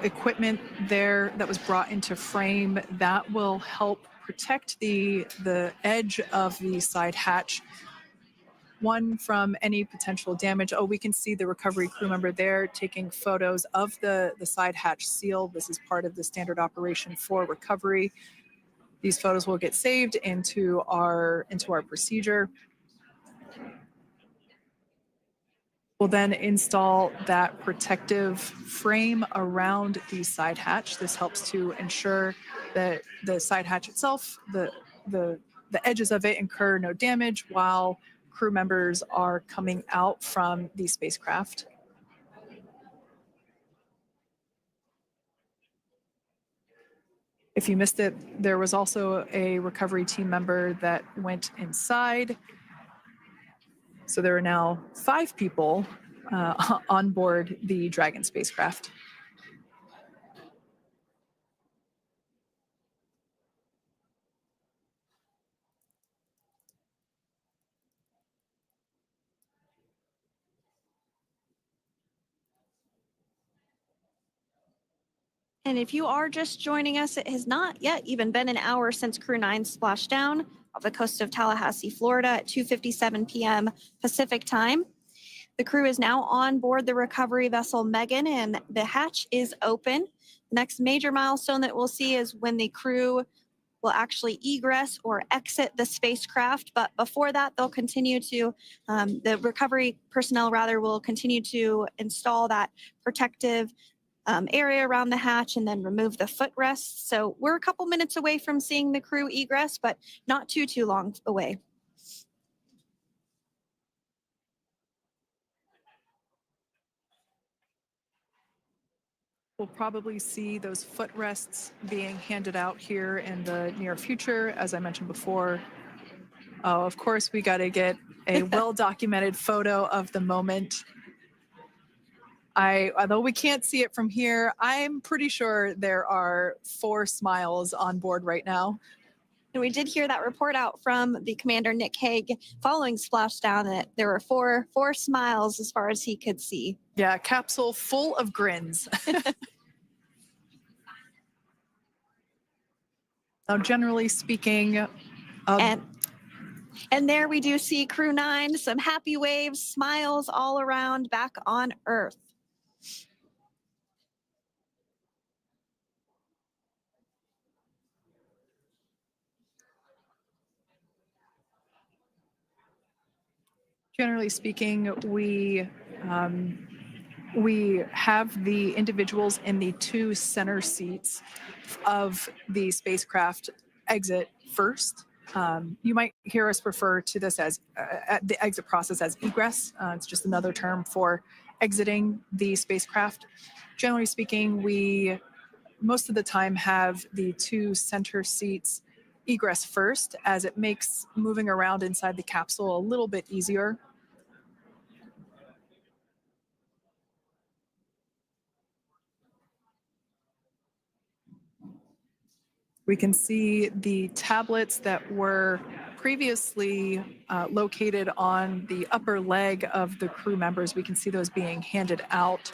equipment there that was brought into frame that will help protect the edge of the side hatch, one, from any potential damage. Oh, we can see the recovery crew member there taking photos of the side hatch seal. This is part of the standard operation for recovery. These photos will get saved into our procedure. We'll then install that protective frame around the side hatch. This helps to ensure that the side hatch itself, the edges of it, incur no damage while crew members are coming out from the spacecraft. If you missed it, there was also a recovery team member that went inside. So there are now 5 people on board the Dragon spacecraft. And if you are just joining us, it has not yet even been an hour since Crew 9 splashed down off the coast of Tallahassee, Florida at 2:57 p.m. Pacific time. The crew is now on board the recovery vessel Megan, and the hatch is open. The next major milestone that we'll see is when the crew will actually egress or exit the spacecraft. But before that, they'll continue to, the recovery personnel rather, will continue to install that protective area around the hatch and then remove the footrests. So we're a couple minutes away from seeing the crew egress, but not too long away. We'll probably see those footrests being handed out here in the near future, as I mentioned before. Oh, of course, we got to get a well-documented photo of the moment. Although we can't see it from here, I'm pretty sure there are 4 smiles on board right now. And we did hear that report out from the commander, Nick Hague, following Splashdown, that there were four smiles as far as he could see. Yeah, capsule full of grins. Now, generally speaking, and there we do see Crew 9, some happy waves, smiles all around back on Earth. generally speaking, we have the individuals in the 2 center seats of the spacecraft exit first. You might hear us refer to this as the exit process as egress. It's just another term for exiting the spacecraft. Generally speaking, we most of the time have the 2 center seats egress first, as it makes moving around inside the capsule a little bit easier. We can see the tablets that were previously located on the upper leg of the crew members. We can see those being handed out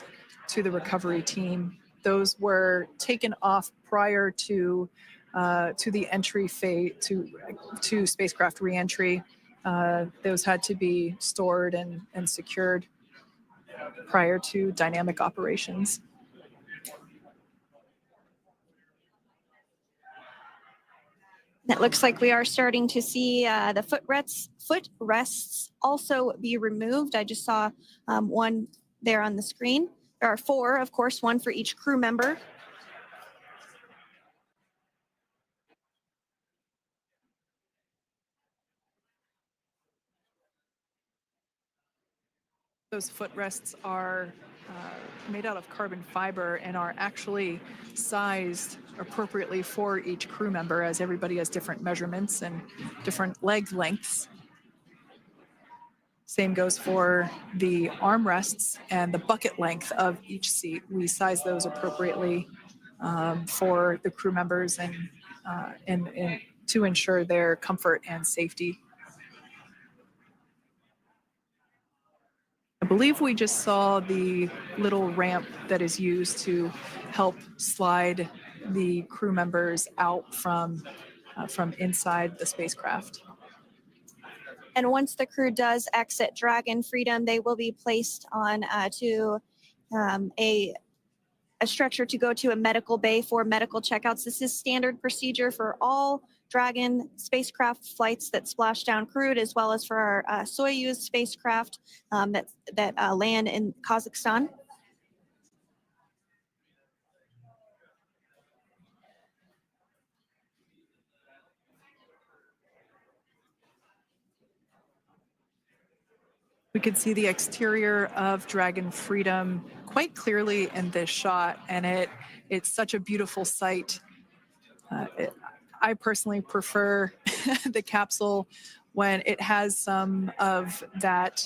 to the recovery team. Those were taken off prior to the entry phase, to spacecraft reentry. Those had to be stored and secured prior to dynamic operations. It looks like we are starting to see the footrests also be removed. I just saw one there on the screen. There are 4, of course, 1 for each crew member. Those footrests are made out of carbon fiber and are actually sized appropriately for each crew member, as everybody has different measurements and different leg lengths. Same goes for the armrests and the bucket length of each seat. We size those appropriately for the crew members and to ensure their comfort and safety. I believe we just saw the little ramp that is used to help slide the crew members out from from inside the spacecraft. And once the crew does exit Dragon Freedom, they will be placed on to a stretcher to go to a medical bay for medical checkouts. This is standard procedure for all Dragon spacecraft flights that Splashdown crewed, as well as for our Soyuz spacecraft that land in Kazakhstan. We can see the exterior of Dragon Freedom quite clearly in this shot, and it's such a beautiful sight. I personally prefer the capsule when it has some of that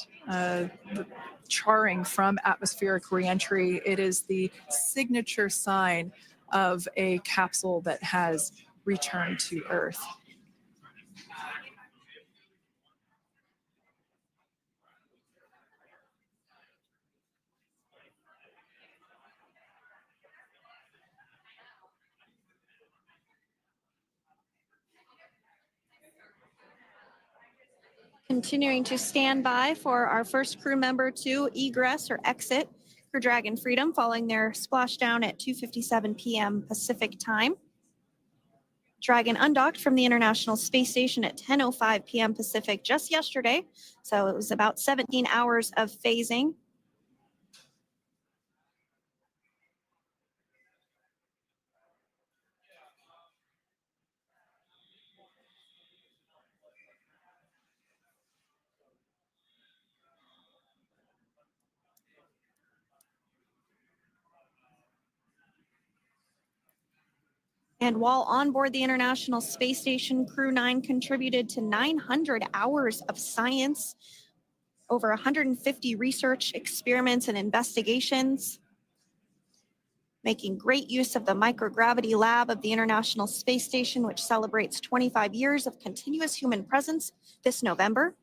charring from atmospheric reentry. It is the signature sign of a capsule that has returned to Earth. Continuing to stand by for our first crew member to egress or exit for Dragon Freedom following their splashdown at 2:57 p.m. Pacific time. Dragon undocked from the International Space Station at 10:05 p.m. Pacific just yesterday, so it was about 17 hours of phasing. And while on board the International Space Station, Crew 9 contributed to 900 hours of science, over 150 research experiments and investigations, making great use of the microgravity lab of the International Space Station, which celebrates 25 years of continuous human presence this November.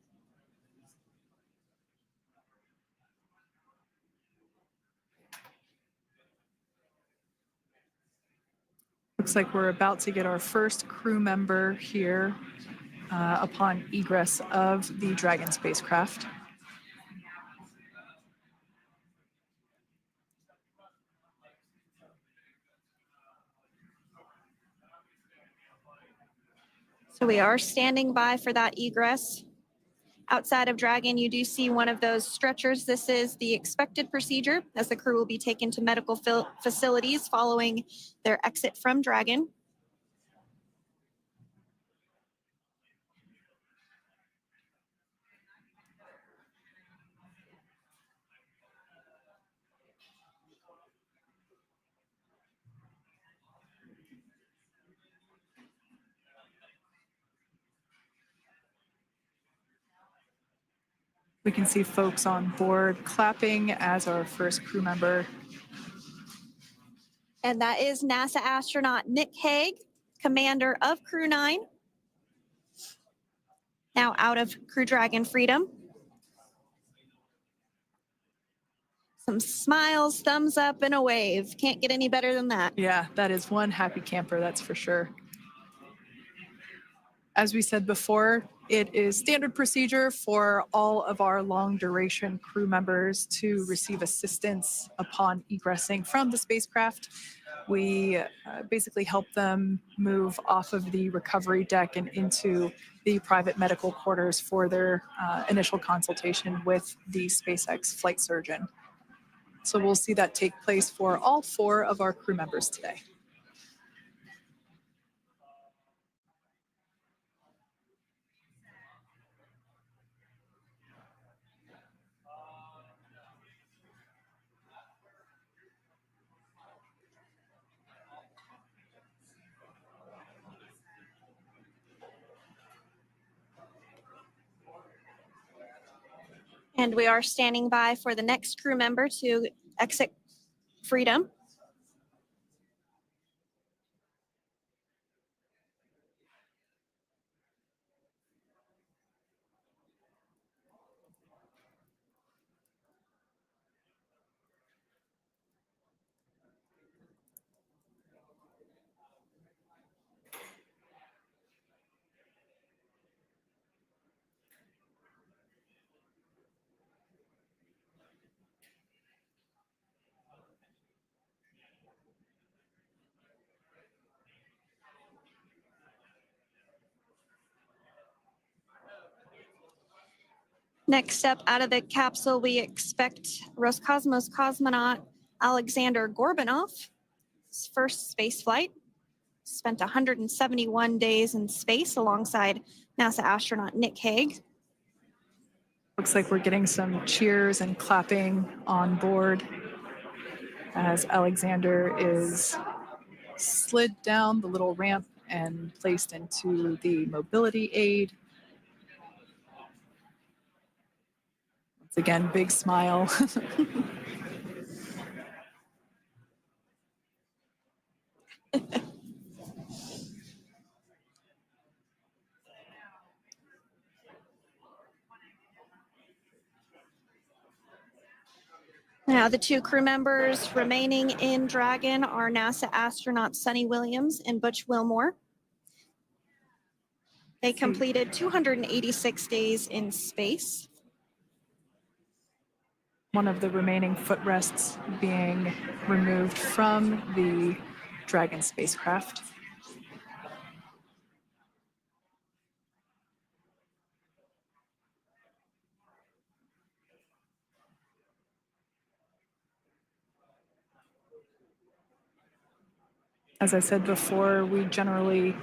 Looks like we're about to get our first crew member here upon egress of the Dragon spacecraft. So we are standing by for that egress. Outside of Dragon, you do see one of those stretchers. This is the expected procedure as the crew will be taken to medical facilities following their exit from Dragon. We can see folks on board clapping as our first crew member. And that is NASA astronaut Nick Hague, commander of Crew 9, now out of Crew Dragon Freedom. Some smiles, thumbs up, and a wave. Can't get any better than that. Yeah, that is one happy camper, that's for sure. As we said before, it is standard procedure for all of our long duration crew members to receive assistance upon egressing from the spacecraft. We basically help them move off of the recovery deck and into the private medical quarters for their initial consultation with the SpaceX flight surgeon. So we'll see that take place for all 4 of our crew members today. And we are standing by for the next crew member to exit Freedom. Next up out of the capsule, we expect Roscosmos cosmonaut Alexander Gorbanov. His first space flight. Spent 171 days in space alongside NASA astronaut Nick Hague. Looks like we're getting some cheers and clapping on board as Alexander is slid down the little ramp and placed into the mobility aid. Once again, big smile. Now, the two crew members remaining in Dragon are NASA astronauts Sunny Williams and Butch Wilmore. They completed 286 days in space. One of the remaining footrests being removed from the Dragon spacecraft. As I said before, we generally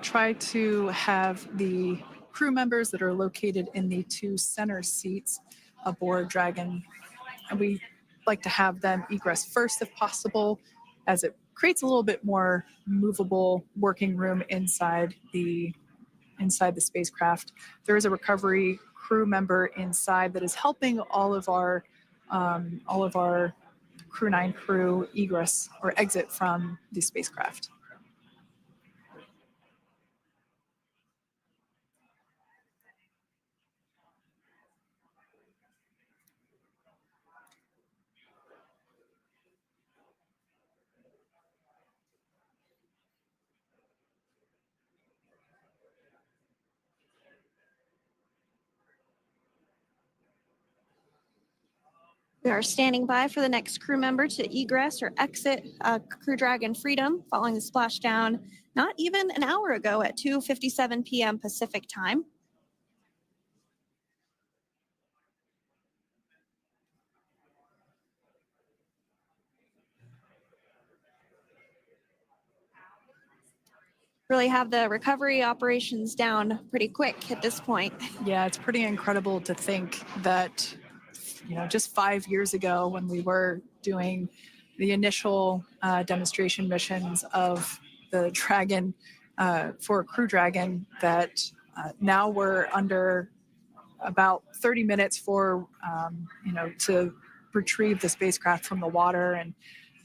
try to have the crew members that are located in the two center seats aboard Dragon, and we like to have them egress first if possible, as it creates a little bit more movable working room inside the spacecraft. There is a recovery crew member inside that is helping all of our Crew 9 crew egress or exit from the spacecraft. We are standing by for the next crew member to egress or exit Crew Dragon Freedom following the splashdown not even an hour ago at 2:57 p.m. Pacific time. Really have the recovery operations down pretty quick at this point. Yeah, it's pretty incredible to think that, just 5 years ago when we were doing the initial demonstration missions of the Dragon for Crew Dragon, that now we're under about 30 minutes for, to retrieve the spacecraft from the water, and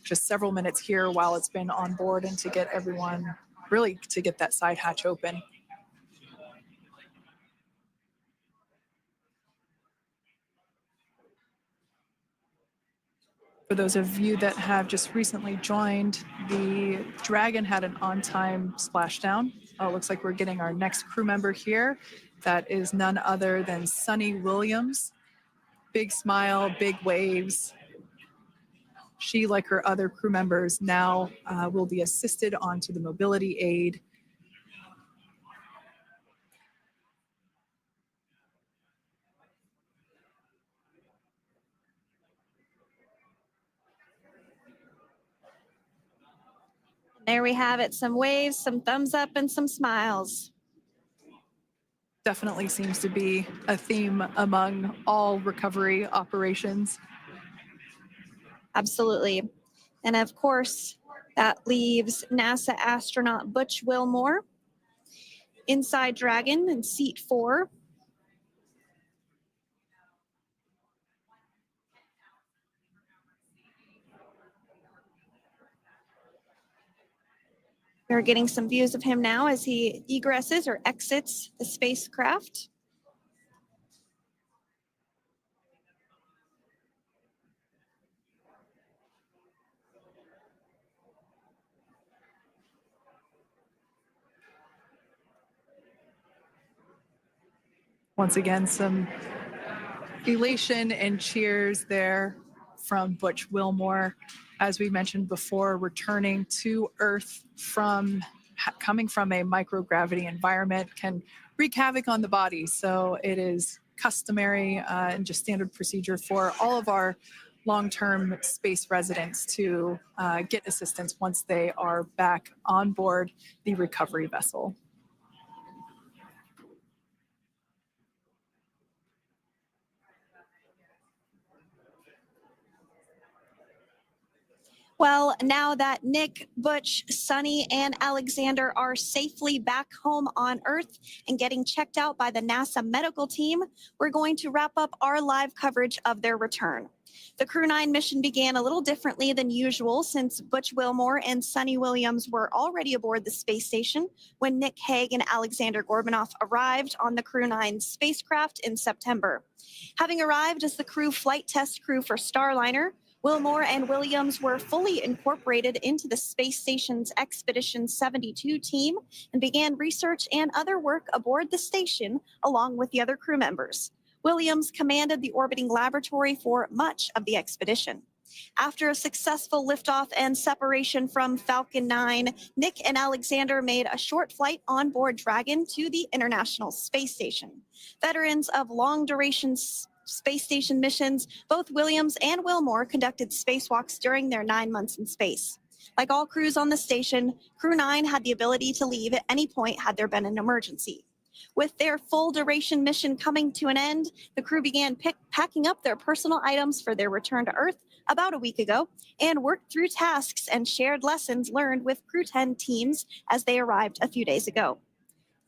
just several minutes here while it's been on board, and to get everyone, really to get that side hatch open. For those of you that have just recently joined, the Dragon had an on-time splashdown. It looks like we're getting our next crew member here. That is none other than Sunny Williams. Big smile, big waves. She, like her other crew members, now will be assisted onto the mobility aid. There we have it, some waves, some thumbs up, and some smiles. Definitely seems to be a theme among all recovery operations. Absolutely. And of course, that leaves NASA astronaut Butch Wilmore inside Dragon in seat 4. We're getting some views of him now as he egresses or exits the spacecraft. Once again, some elation and cheers there from Butch Wilmore. As we mentioned before, returning to Earth coming from a microgravity environment can wreak havoc on the body. So it is customary and just standard procedure for all of our long-term space residents to get assistance once they are back on board the recovery vessel. Well, now that Nick, Butch, Sunny, and Alexander are safely back home on Earth and getting checked out by the NASA medical team, we're going to wrap up our live coverage of their return. The Crew 9 mission began a little differently than usual since Butch Wilmore and Sunny Williams were already aboard the space station when Nick Hague and Alexander Gorbunoff arrived on the Crew 9 spacecraft in September. Having arrived as the crew flight test crew for Starliner, Wilmore and Williams were fully incorporated into the space station's Expedition 72 team and began research and other work aboard the station along with the other crew members. Williams commanded the orbiting laboratory for much of the expedition. After a successful liftoff and separation from Falcon 9, Nick and Alexander made a short flight on board Dragon to the International Space Station. Veterans of long-duration space station missions, both Williams and Wilmore conducted spacewalks during their 9 months in space. Like all crews on the station, Crew 9 had the ability to leave at any point had there been an emergency. With their full duration mission coming to an end, the crew began packing up their personal items for their return to Earth about a week ago and worked through tasks and shared lessons learned with Crew 10 teams as they arrived a few days ago.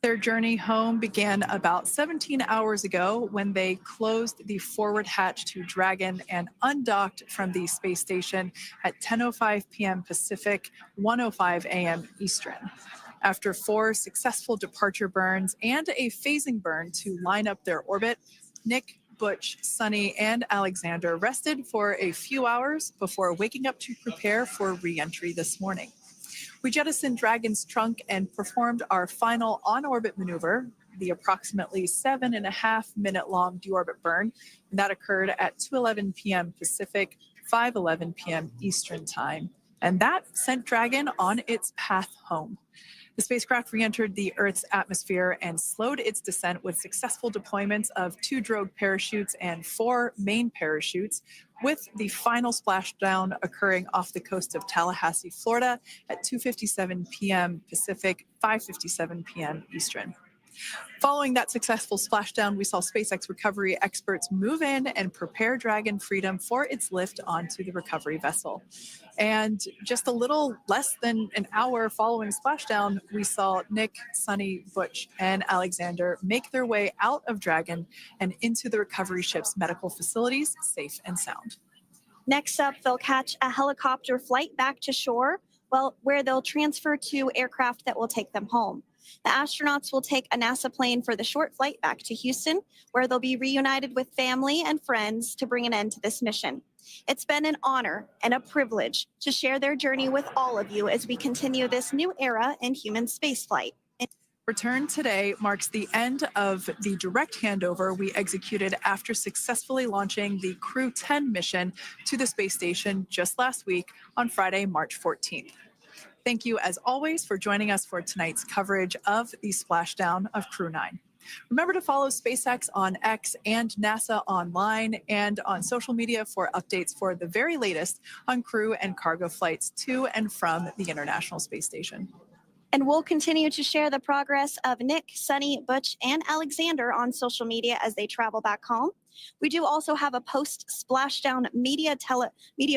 Their journey home began about 17 hours ago when they closed the forward hatch to Dragon and undocked from the space station at 10:05 p.m. Pacific, 1:05 a.m. Eastern. After 4 successful departure burns and a phasing burn to line up their orbit, Nick, Butch, Sunny, and Alexander rested for a few hours before waking up to prepare for re-entry this morning. We jettisoned Dragon's trunk and performed our final on-orbit maneuver, the approximately 7.5-minute-long deorbit burn, and that occurred at 2:11 p.m. Pacific, 5:11 p.m. Eastern Time. And that sent Dragon on its path home. The spacecraft re-entered the Earth's atmosphere and slowed its descent with successful deployments of 2 drogue parachutes and 4 main parachutes, with the final splashdown occurring off the coast of Tallahassee, Florida at 2:57 p.m. Pacific, 5:57 p.m. Eastern. Following that successful splashdown, we saw SpaceX recovery experts move in and prepare Dragon Freedom for its lift onto the recovery vessel. And just a little less than an hour following splashdown, we saw Nick, Sunny, Butch, and Alexander make their way out of Dragon and into the recovery ship's medical facilities, safe and sound. Next up, they'll catch a helicopter flight back to shore, where they'll transfer to aircraft that will take them home. The astronauts will take a NASA plane for the short flight back to Houston, where they'll be reunited with family and friends to bring an end to this mission. It's been an honor and a privilege to share their journey with all of you as we continue this new era in human spaceflight. Return today marks the end of the direct handover we executed after successfully launching the Crew 10 mission to the space station just last week on Friday, March 14th. Thank you, as always, for joining us for tonight's coverage of the splashdown of Crew 9. Remember to follow SpaceX on X and NASA online and on social media for updates for the very latest on crew and cargo flights to and from the International Space Station. And we'll continue to share the progress of Nick, Sunny, Butch, and Alexander on social media as they travel back home. We do also have a post-splashdown media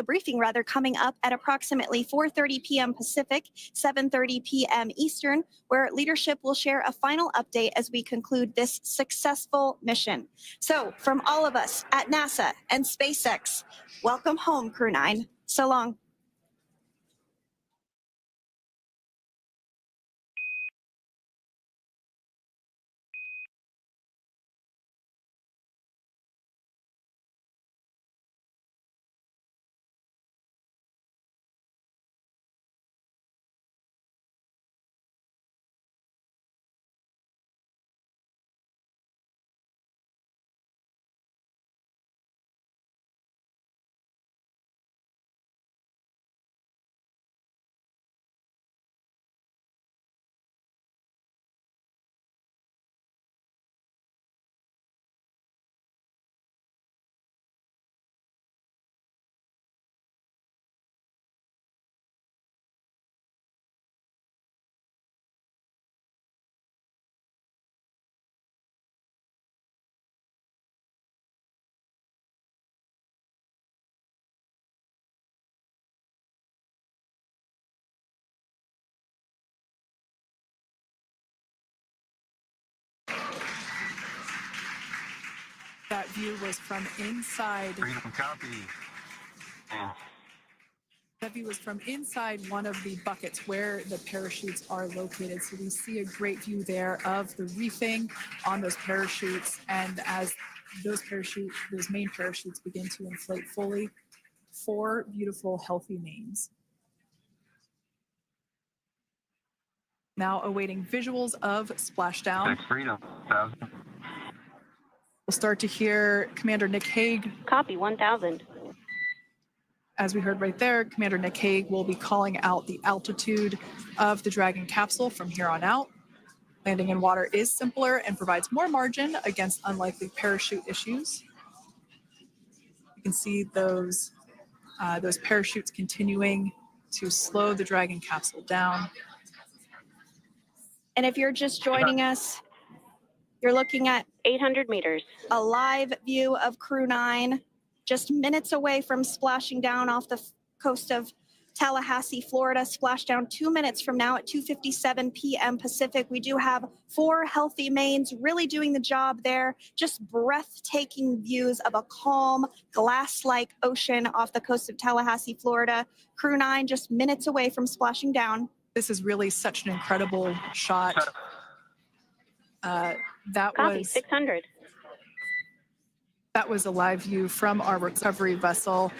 briefing coming up at approximately 4:30 p.m. Pacific, 7:30 p.m. Eastern, where leadership will share a final update as we conclude this successful mission. So from all of us at NASA and SpaceX, welcome home, Crew 9. So long. That view was from inside. Freedom copy. And That view was from inside one of the buckets where the parachutes are located. So we see a great view there of the reefing on those parachutes. And as those main parachutes begin to inflate fully, 4 beautiful, healthy names. Now awaiting visuals of Splashdown. Six Freedom 1000. We'll start to hear Commander Nick Hague. Copy 1000. As we heard right there, Commander Nick Hague will be calling out the altitude of the Dragon capsule from here on out. Landing in water is simpler and provides more margin against unlikely parachute issues. You can see those parachutes continuing to slow the Dragon capsule down. And if you're just joining us, you're looking at 800 meters. a live view of Crew 9, just minutes away from splashing down off the coast of Tallahassee, Florida. Splashdown 2 minutes from now at 2:57 p.m. Pacific. We do have 4 healthy mains really doing the job there. Just breathtaking views of a calm, glass-like ocean off the coast of Tallahassee, Florida. Crew 9 just minutes away from splashing down. This is really such an incredible shot. Copy 600. That was a live view from our recovery vessel,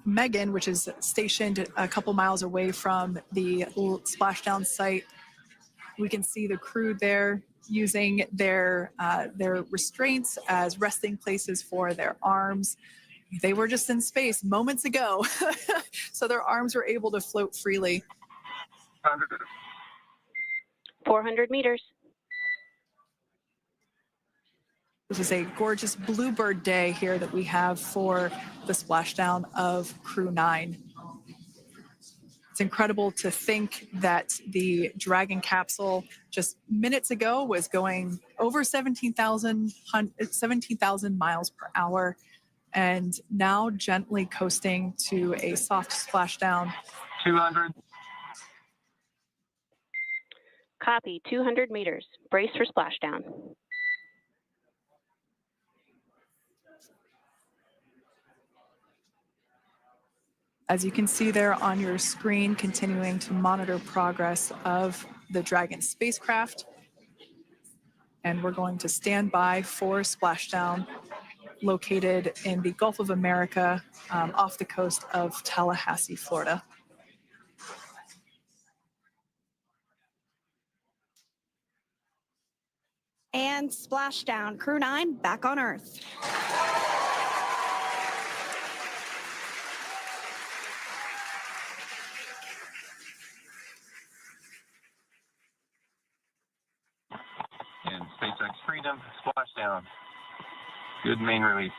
Megan, which is stationed a couple miles away from the splashdown site. We can see the crew there using their restraints as resting places for their arms. They were just in space moments ago, so their arms were able to float freely. 400 meters. This is a gorgeous bluebird day here that we have for the splashdown of Crew 9. It's incredible to think that the Dragon capsule just minutes ago was going over 17,000 miles per hour, and now gently coasting to a soft splashdown. 200. Copy 200 meters. Brace for splashdown. As you can see there on your screen, continuing to monitor progress of the Dragon spacecraft. And we're going to stand by for splashdown, located in the Gulf of America, off the coast of Tallahassee, Florida. And splashdown. Crew 9 back on Earth. And SpaceX Freedom, Splashdown. Good main release.